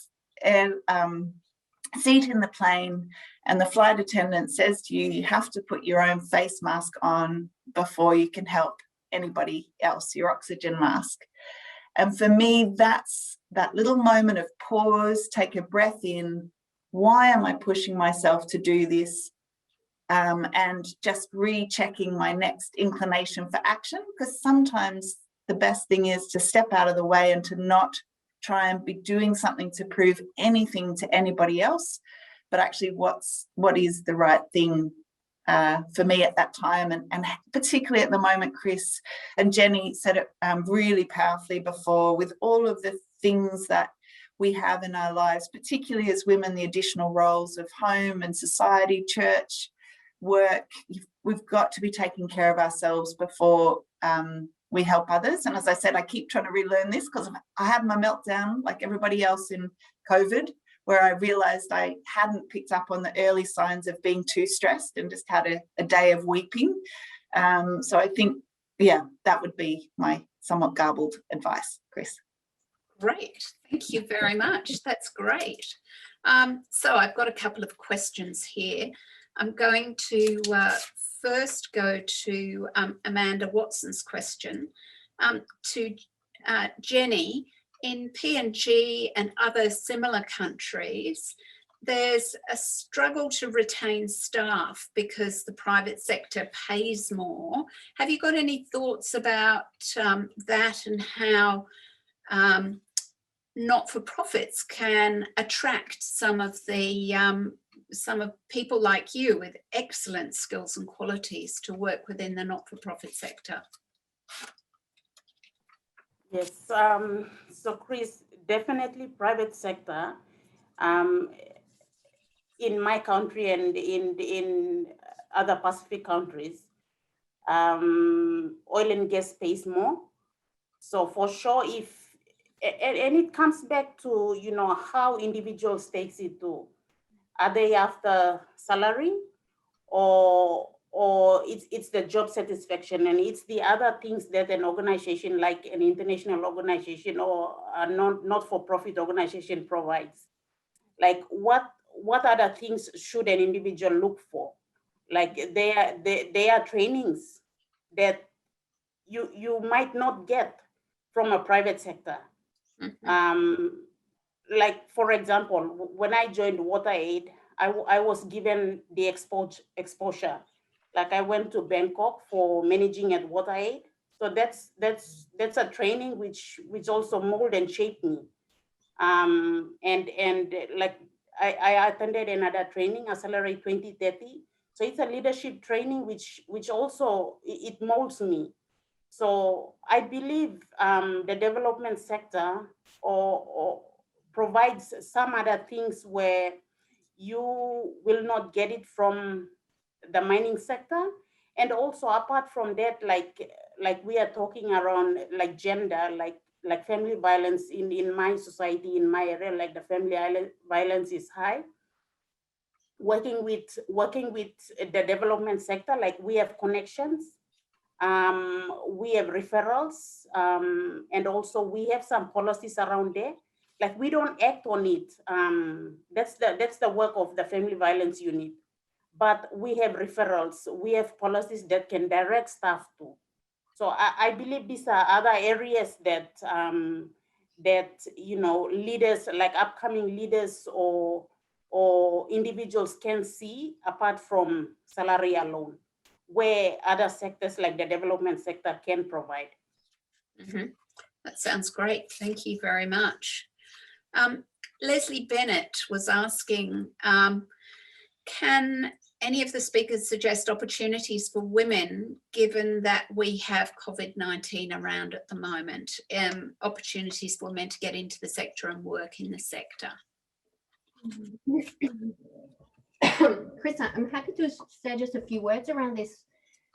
seat in the plane, and the flight attendant says to you, you have to put your own face mask on before you can help anybody else, your oxygen mask. And for me, that's that little moment of pause, take a breath in. Why am I pushing myself to do this? And just rechecking my next inclination for action, because sometimes the best thing is to step out of the way and to not try and be doing something to prove anything to anybody else, but actually what is the right thing for me at that time. And particularly at the moment, Chris and Jenny said it really powerfully before, with all of the things that we have in our lives, particularly as women, the additional roles of home and society, church, work. We've got to be taking care of ourselves before we help others. And as I said, I keep trying to relearn this, because I had my meltdown like everybody else in COVID, where I realized I hadn't picked up on the early signs of being too stressed and just had a day of weeping. So I think, that would be my somewhat garbled advice, Chris. Great, thank you very much. That's great. So I've got a couple of questions here. I'm going to first go to Amanda Watson's question to Jenny. In PNG and other similar countries, there's a struggle to retain staff because the private sector pays more. Have you got any thoughts about that, and how not-for-profits can attract some of people like you with excellent skills and qualities to work within the not-for-profit sector? Yes, so Chris, definitely private sector in my country and in other Pacific countries, oil and gas pays more. So for sure, if and it comes back to, you know, how individuals takes it to. Are they after salary, or it's the job satisfaction, and it's the other things that an organization like an international organization or a not-for-profit organization provides. Like what other things should an individual look for? Like they are trainings that you might not get from a private sector. Like, for example, when I joined WaterAid, I was given the exposure. Like I went to Bangkok for managing at WaterAid. So that's a training which also molded and shaped me. And like I attended another training, Accelerate 2030. So it's a leadership training which also it molds me. So I believe the development sector or provides some other things where you will not get it from the mining sector. And also apart from that, like we are talking around like gender, like family violence in my society, in my area, like the family violence is high. Working with the development sector, like we have connections, we have referrals, and also we have some policies around there. Like we don't act on it. That's the work of the family violence unit. But we have referrals, we have policies that can direct staff to. So I believe these are other areas that that, you know, leaders, like upcoming leaders or individuals can see apart from salary alone, where other sectors like the development sector can provide. That sounds great. Thank you very much. Leslie Bennett was asking, can any of the speakers suggest opportunities for women, given that we have COVID-19 around at the moment, opportunities for women to get into the sector and work in the sector? Chris, I'm happy to say just a few words around this.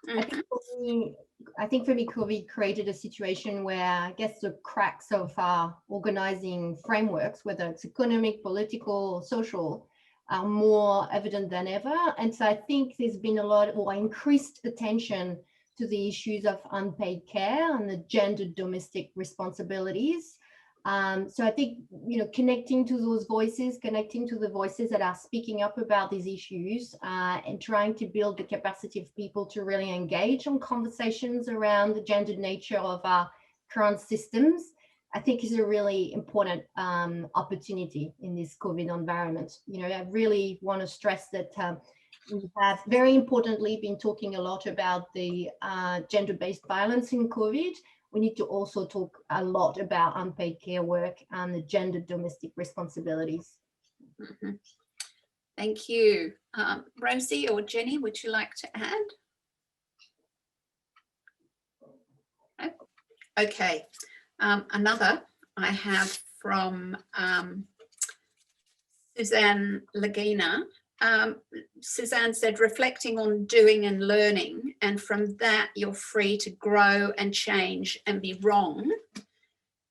I think for me, COVID created a situation where I guess the cracks of our organizing frameworks, whether it's economic, political, social, are more evident than ever. And so I think there's been a lot or increased attention to the issues of unpaid care and the gendered domestic responsibilities. So I think, you know, connecting to those voices, connecting to the voices that are speaking up about these issues, and trying to build the capacity of people to really engage on conversations around the gendered nature of our current systems, I think is a really important opportunity in this COVID environment. You know, I really want to stress that we have very importantly been talking a lot about the gender-based violence in COVID. We need to also talk a lot about unpaid care work and the gendered domestic responsibilities. Thank you. Rosie or Jenny, would you like to add? No? Okay. Another I have from Suzanne Lagina. Suzanne said, reflecting on doing and learning, and from that you're free to grow and change and be wrong.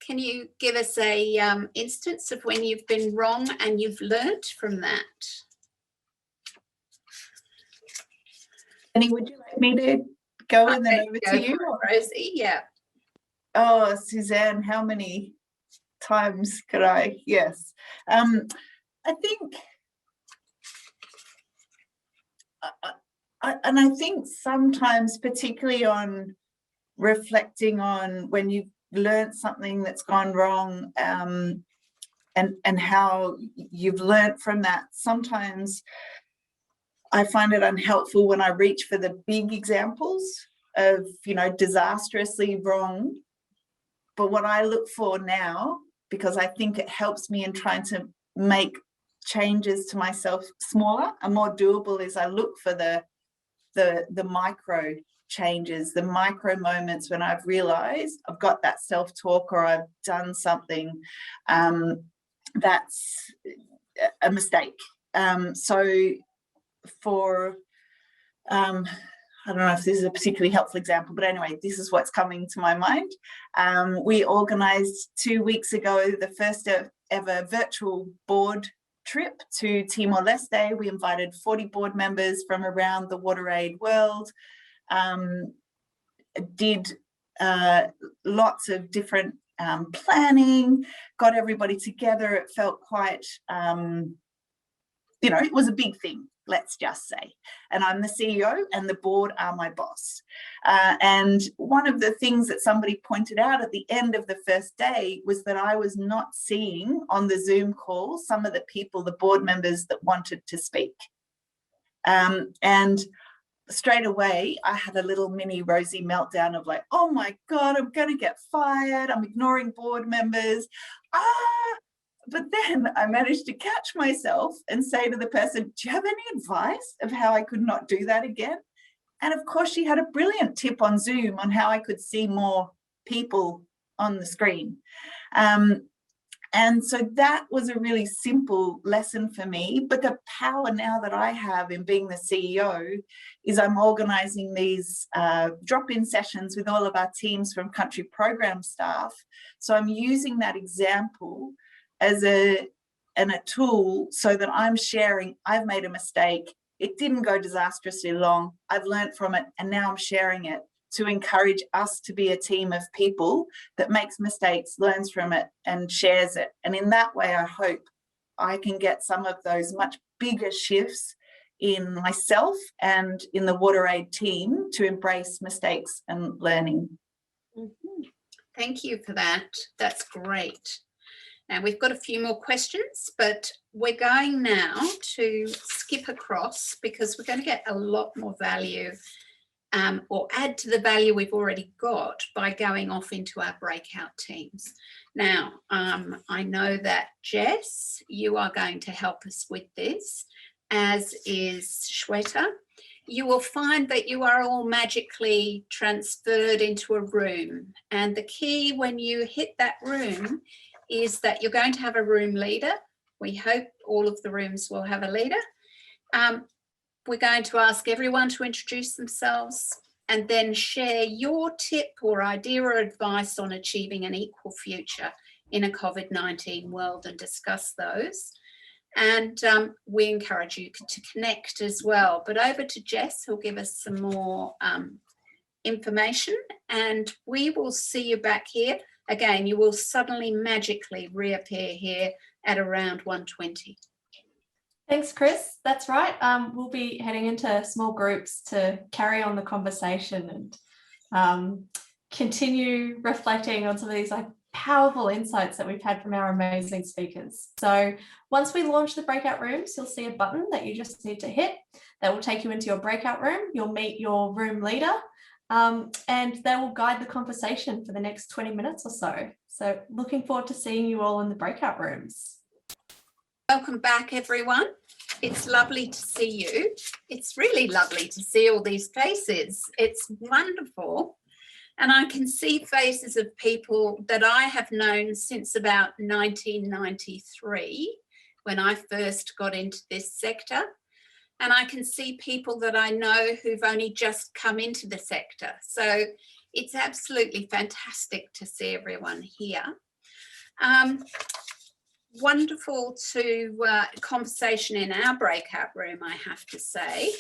Can you give us a instance of when you've been wrong and you've learnt from that? Jenny, would you like me to go and then over to you? Rosie, yeah. Oh, Suzanne, how many times could I? Yes. I think, and I think sometimes, particularly on reflecting on when you've learned something that's gone wrong, and how you've learned from that, sometimes I find it unhelpful when I reach for the big examples of, you know, disastrously wrong. But what I look for now, because I think it helps me in trying to make changes to myself smaller and more doable, is I look for the micro changes, the micro moments when I've realized I've got that self-talk or I've done something that's a mistake. So for I don't know if this is a particularly helpful example, but anyway, this is what's coming to my mind. We organised 2 weeks ago the first ever virtual board trip to Timor-Leste. We invited 40 board members from around the WaterAid world, did lots of different planning, got everybody together. It felt quite, it was a big thing, let's just say. And I'm the CEO and the board are my boss. And one of the things that somebody pointed out at the end of the first day was that I was not seeing on the Zoom call some of the people, the board members that wanted to speak. And straight away, I had a little mini Rosie meltdown of like, oh my God, I'm going to get fired. I'm ignoring board members. But then I managed to catch myself and say to the person, do you have any advice of how I could not do that again? And of course, she had a brilliant tip on Zoom on how I could see more people on the screen. And so that was a really simple lesson for me. But the power now that I have in being the CEO is I'm organising these drop-in sessions with all of our teams from country program staff. So I'm using that example as a tool so that I'm sharing, I've made a mistake. It didn't go disastrously long. I've learned from it and now I'm sharing it to encourage us to be a team of people that makes mistakes, learns from it and shares it. And in that way, I hope I can get some of those much bigger shifts in myself and in the WaterAid team to embrace mistakes and learning. Mm-hmm. Thank you for that. That's great. Now we've got a few more questions, but we're going now to skip across because we're going to get a lot more value or add to the value we've already got by going off into our breakout teams. Now, I know that Jess, you are going to help us with this, as is Shweta. You will find that you are all magically transferred into a room. And the key when you hit that room is that you're going to have a room leader. We hope all of the rooms will have a leader. We're going to ask everyone to introduce themselves and then share your tip or idea or advice on achieving an equal future in a COVID-19 world and discuss those. And we encourage you to connect as well. But over to Jess, who'll give us some more information, and we will see you back here. Again, you will suddenly magically reappear here at around 1:20. Thanks, Chris. That's right. We'll be heading into small groups to carry on the conversation and continue reflecting on some of these powerful insights that we've had from our amazing speakers. So once we launch the breakout rooms, you'll see a button that you just need to hit that will take you into your breakout room. You'll meet your room leader and they will guide the conversation for the next 20 minutes or so. So looking forward to seeing you all in the breakout rooms. Welcome back, everyone. It's lovely to see you. It's really lovely to see all these faces. It's wonderful. And I can see faces of people that I have known since about 1993, when I first got into this sector. And I can see people that I know who've only just come into the sector. So it's absolutely fantastic to see everyone here. Wonderful to conversation in our breakout room, I have to say.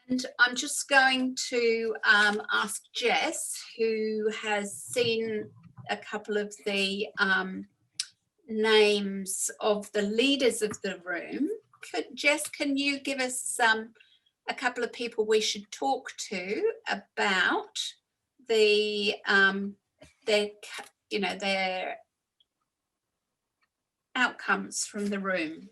And I'm just going to ask Jess, who has seen a couple of the names of the leaders of the room. Jess, can you give us a couple of people we should talk to about their outcomes from the room?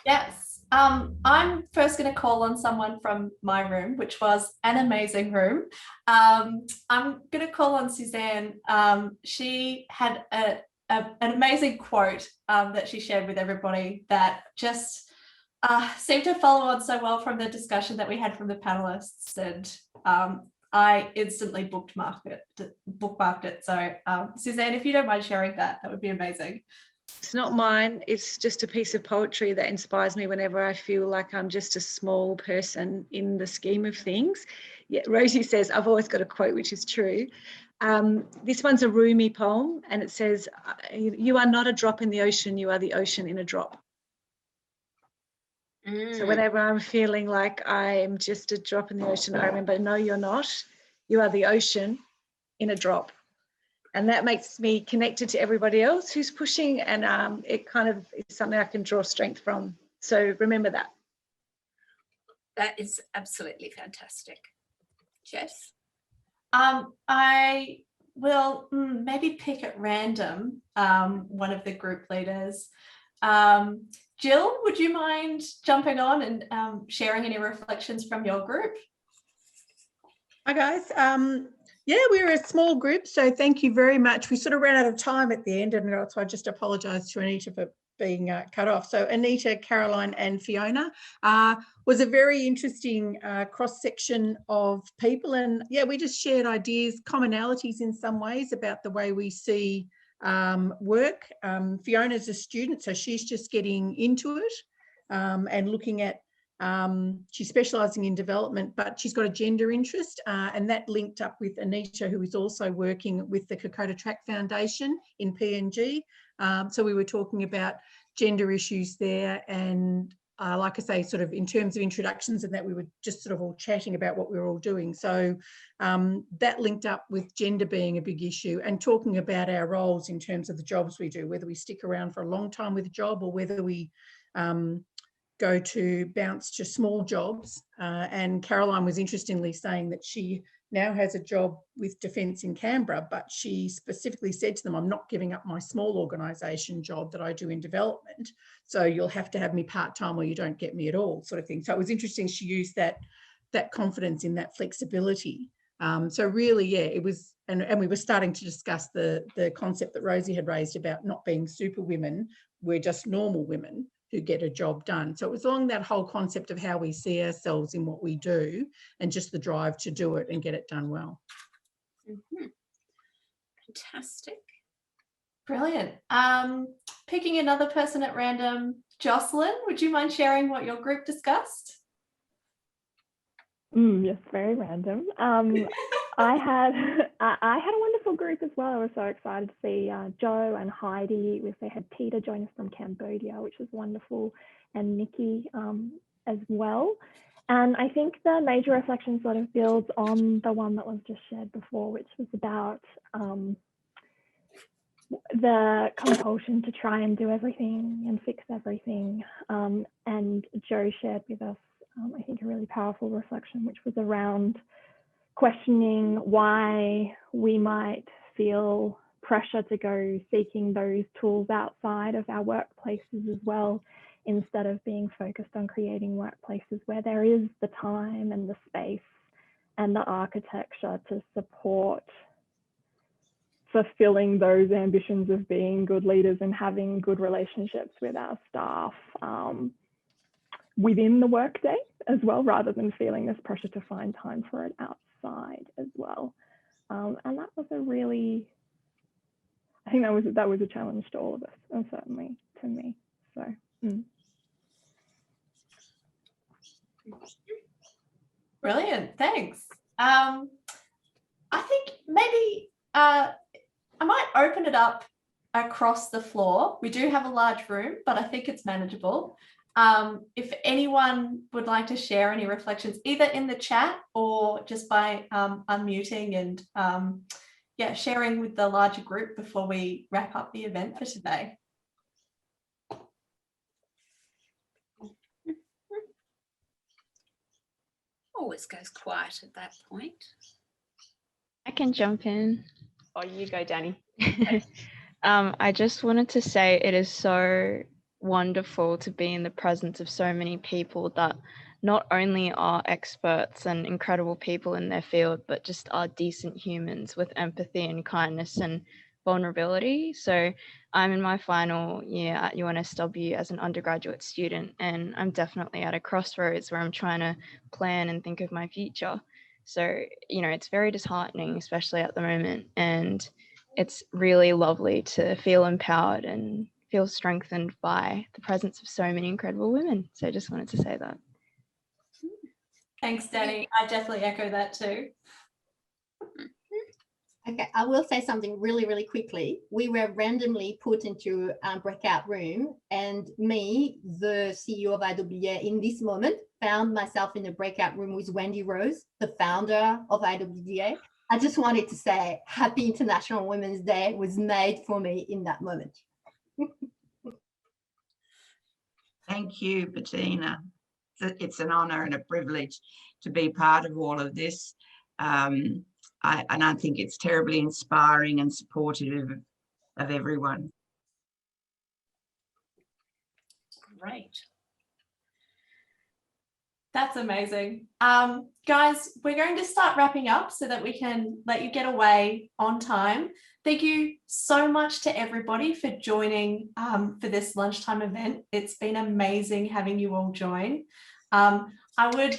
Yes. I'm first going to call on someone from my room, which was an amazing room. I'm going to call on Suzanne. She had an amazing quote that she shared with everybody that just seemed to follow on so well from the discussion that we had from the panelists. And I instantly bookmarked it. So Suzanne, if you don't mind sharing that, that would be amazing. It's not mine. It's just a piece of poetry that inspires me whenever I feel like I'm just a small person in the scheme of things. Yeah, Rosie says, I've always got a quote, which is true. This one's a Rumi poem, and it says, you are not a drop in the ocean, you are the ocean in a drop. So whenever I'm feeling like I'm just a drop in the ocean, I remember, no, you're not. You are the ocean in a drop. And that makes me connected to everybody else who's pushing, and it kind of is something I can draw strength from. So remember that. That is absolutely fantastic. Jess? I will maybe pick at random one of the group leaders. Jill, would you mind jumping on and sharing any reflections from your group? Hi guys. Yeah, we're a small group, so thank you very much. We sort of ran out of time at the end, and so I just apologise to Anita for being cut off. So Anita, Caroline and Fiona was a very interesting cross-section of people, and yeah, we just shared ideas, commonalities in some ways about the way we see work. Fiona's a student, so she's just getting into it and looking at, she's specialising in development, but she's got a gender interest, and that linked up with Anita, who is also working with the Kokoda Track Foundation in PNG. So we were talking about gender issues there, and like I say, sort of in terms of introductions and that, we were just sort of all chatting about what we were all doing. So that linked up with gender being a big issue, and talking about our roles in terms of the jobs we do, whether we stick around for a long time with a job or whether we go to bounce to small jobs. And Caroline was interestingly saying that she now has a job with Defence in Canberra, but she specifically said to them, I'm not giving up my small organisation job that I do in development, so you'll have to have me part-time or you don't get me at all, sort of thing. So it was interesting she used that confidence in that flexibility. So really, yeah, it was, and we were starting to discuss the concept that Rosie had raised about not being super women, we're just normal women who get a job done. So it was along that whole concept of how we see ourselves in what we do, and just the drive to do it and get it done well. Fantastic. Brilliant. Picking another person at random, Jocelyn, would you mind sharing what your group discussed? Yes, very random. I had a wonderful group as well. I was so excited to see Joe and Heidi. They had Peter join us from Cambodia, which was wonderful, and Nikki as well. And I think the major reflection sort of builds on the one that was just shared before, which was about the compulsion to try and do everything and fix everything. And Joe shared with us, I think, a really powerful reflection, which was around questioning why we might feel pressure to go seeking those tools outside of our workplaces as well, instead of being focused on creating workplaces where there is the time and the space and the architecture to support fulfilling those ambitions of being good leaders and having good relationships with our staff within the workday as well, rather than feeling this pressure to find time for it outside as well. And that was a really, I think that was a challenge to all of us, and certainly to me. So. Brilliant, thanks. I think maybe I might open it up across the floor. We do have a large room, but I think it's manageable. If anyone would like to share any reflections, either in the chat or just by unmuting and yeah, sharing with the larger group before we wrap up the event for today. Always goes quiet at that point. I can jump in. Oh, you go, Danny. I just wanted to say it is so wonderful to be in the presence of so many people that not only are experts and incredible people in their field, but just are decent humans with empathy and kindness and vulnerability. So I'm in my final year at UNSW as an undergraduate student, and I'm definitely at a crossroads where I'm trying to plan and think of my future. So, you know, it's very disheartening, especially at the moment. And it's really lovely to feel empowered and feel strengthened by the presence of so many incredible women. So I just wanted to say that. Thanks, Danny. I definitely echo that too. Okay, I will say something really, really quickly. We were randomly put into a breakout room, and me, the CEO of IWDA in this moment, found myself in a breakout room with Wendy Rose, the founder of IWDA. I just wanted to say Happy International Women's Day was made for me in that moment. Thank you, Bettina. It's an honour and a privilege to be part of all of this. And I think it's terribly inspiring and supportive of everyone. Great. That's amazing. Guys, we're going to start wrapping up so that we can let you get away on time. Thank you so much to everybody for joining for this lunchtime event. It's been amazing having you all join. I would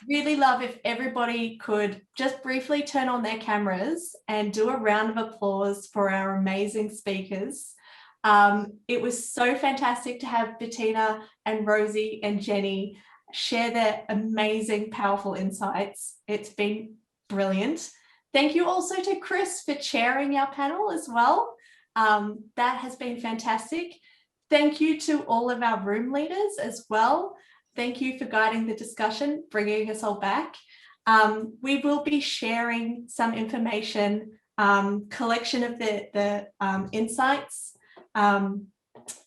really love if everybody could just briefly turn on their cameras and do a round of applause for our amazing speakers. It was so fantastic to have Bettina and Rosie and Jenny share their amazing, powerful insights. It's been brilliant. Thank you also to Chris for chairing our panel as well. That has been fantastic. Thank you to all of our room leaders as well. Thank you for guiding the discussion, bringing us all back. We will be sharing some information, collection of the insights,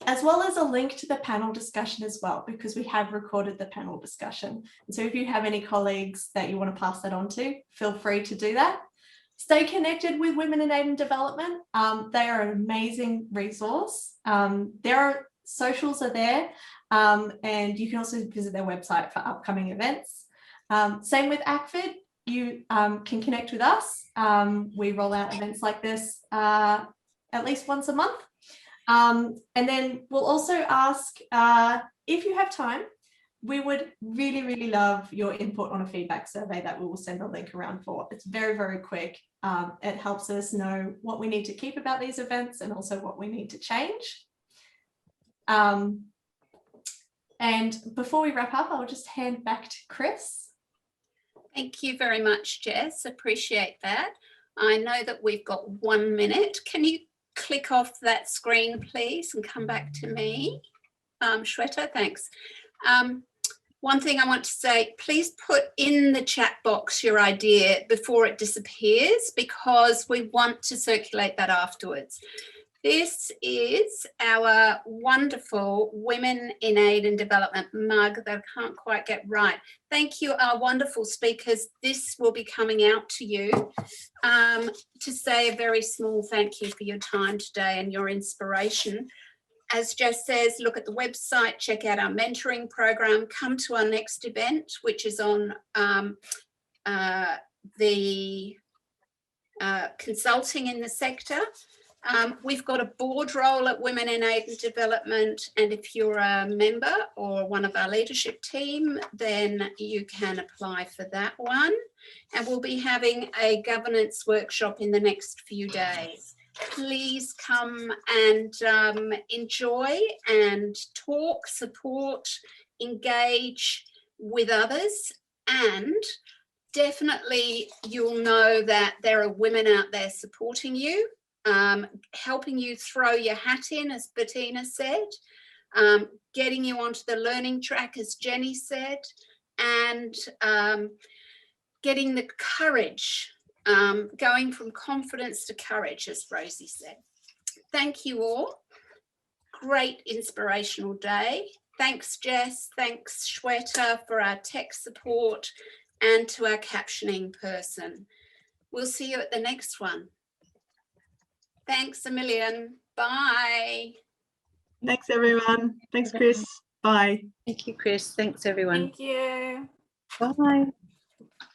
as well as a link to the panel discussion as well, because we have recorded the panel discussion. And so if you have any colleagues that you want to pass that on to, feel free to do that. Stay connected with Women in Aid and Development. They are an amazing resource. Their socials are there, and you can also visit their website for upcoming events. Same with ACFID. You can connect with us. We roll out events like this at least once a month. And then we'll also ask, if you have time, we would really, really love your input on a feedback survey that we will send a link around for. It's very, very quick. It helps us know what we need to keep about these events and also what we need to change. And before we wrap up, I'll just hand back to Chris. Thank you very much, Jess. Appreciate that. I know that we've got 1 minute. Can you click off that screen, please, and come back to me? Shweta, thanks. One thing I want to say, please put in the chat box your idea before it disappears, because we want to circulate that afterwards. This is our wonderful Women in Aid and Development mug that I can't quite get right. Thank you, our wonderful speakers. This will be coming out to you to say a very small thank you for your time today and your inspiration. As Jess says, look at the website, check out our mentoring program, come to our next event, which is on the consulting in the sector. We've got a board role at Women in Aid and Development, and if you're a member or one of our leadership team, then you can apply for that one. And we'll be having a governance workshop in the next few days. Please come and enjoy and talk, support, engage with others, and definitely you'll know that there are women out there supporting you, helping you throw your hat in, as Bettina said, getting you onto the learning track, as Jenny said, and getting the courage, going from confidence to courage, as Rosie said. Thank you all. Great inspirational day. Thanks, Jess. Thanks, Shweta, for our tech support, and to our captioning person. We'll see you at the next one. Thanks a million. Bye. Thanks, everyone. Thanks, Chris. Bye. Thank you, Chris. Thanks, everyone. Thank you. Bye.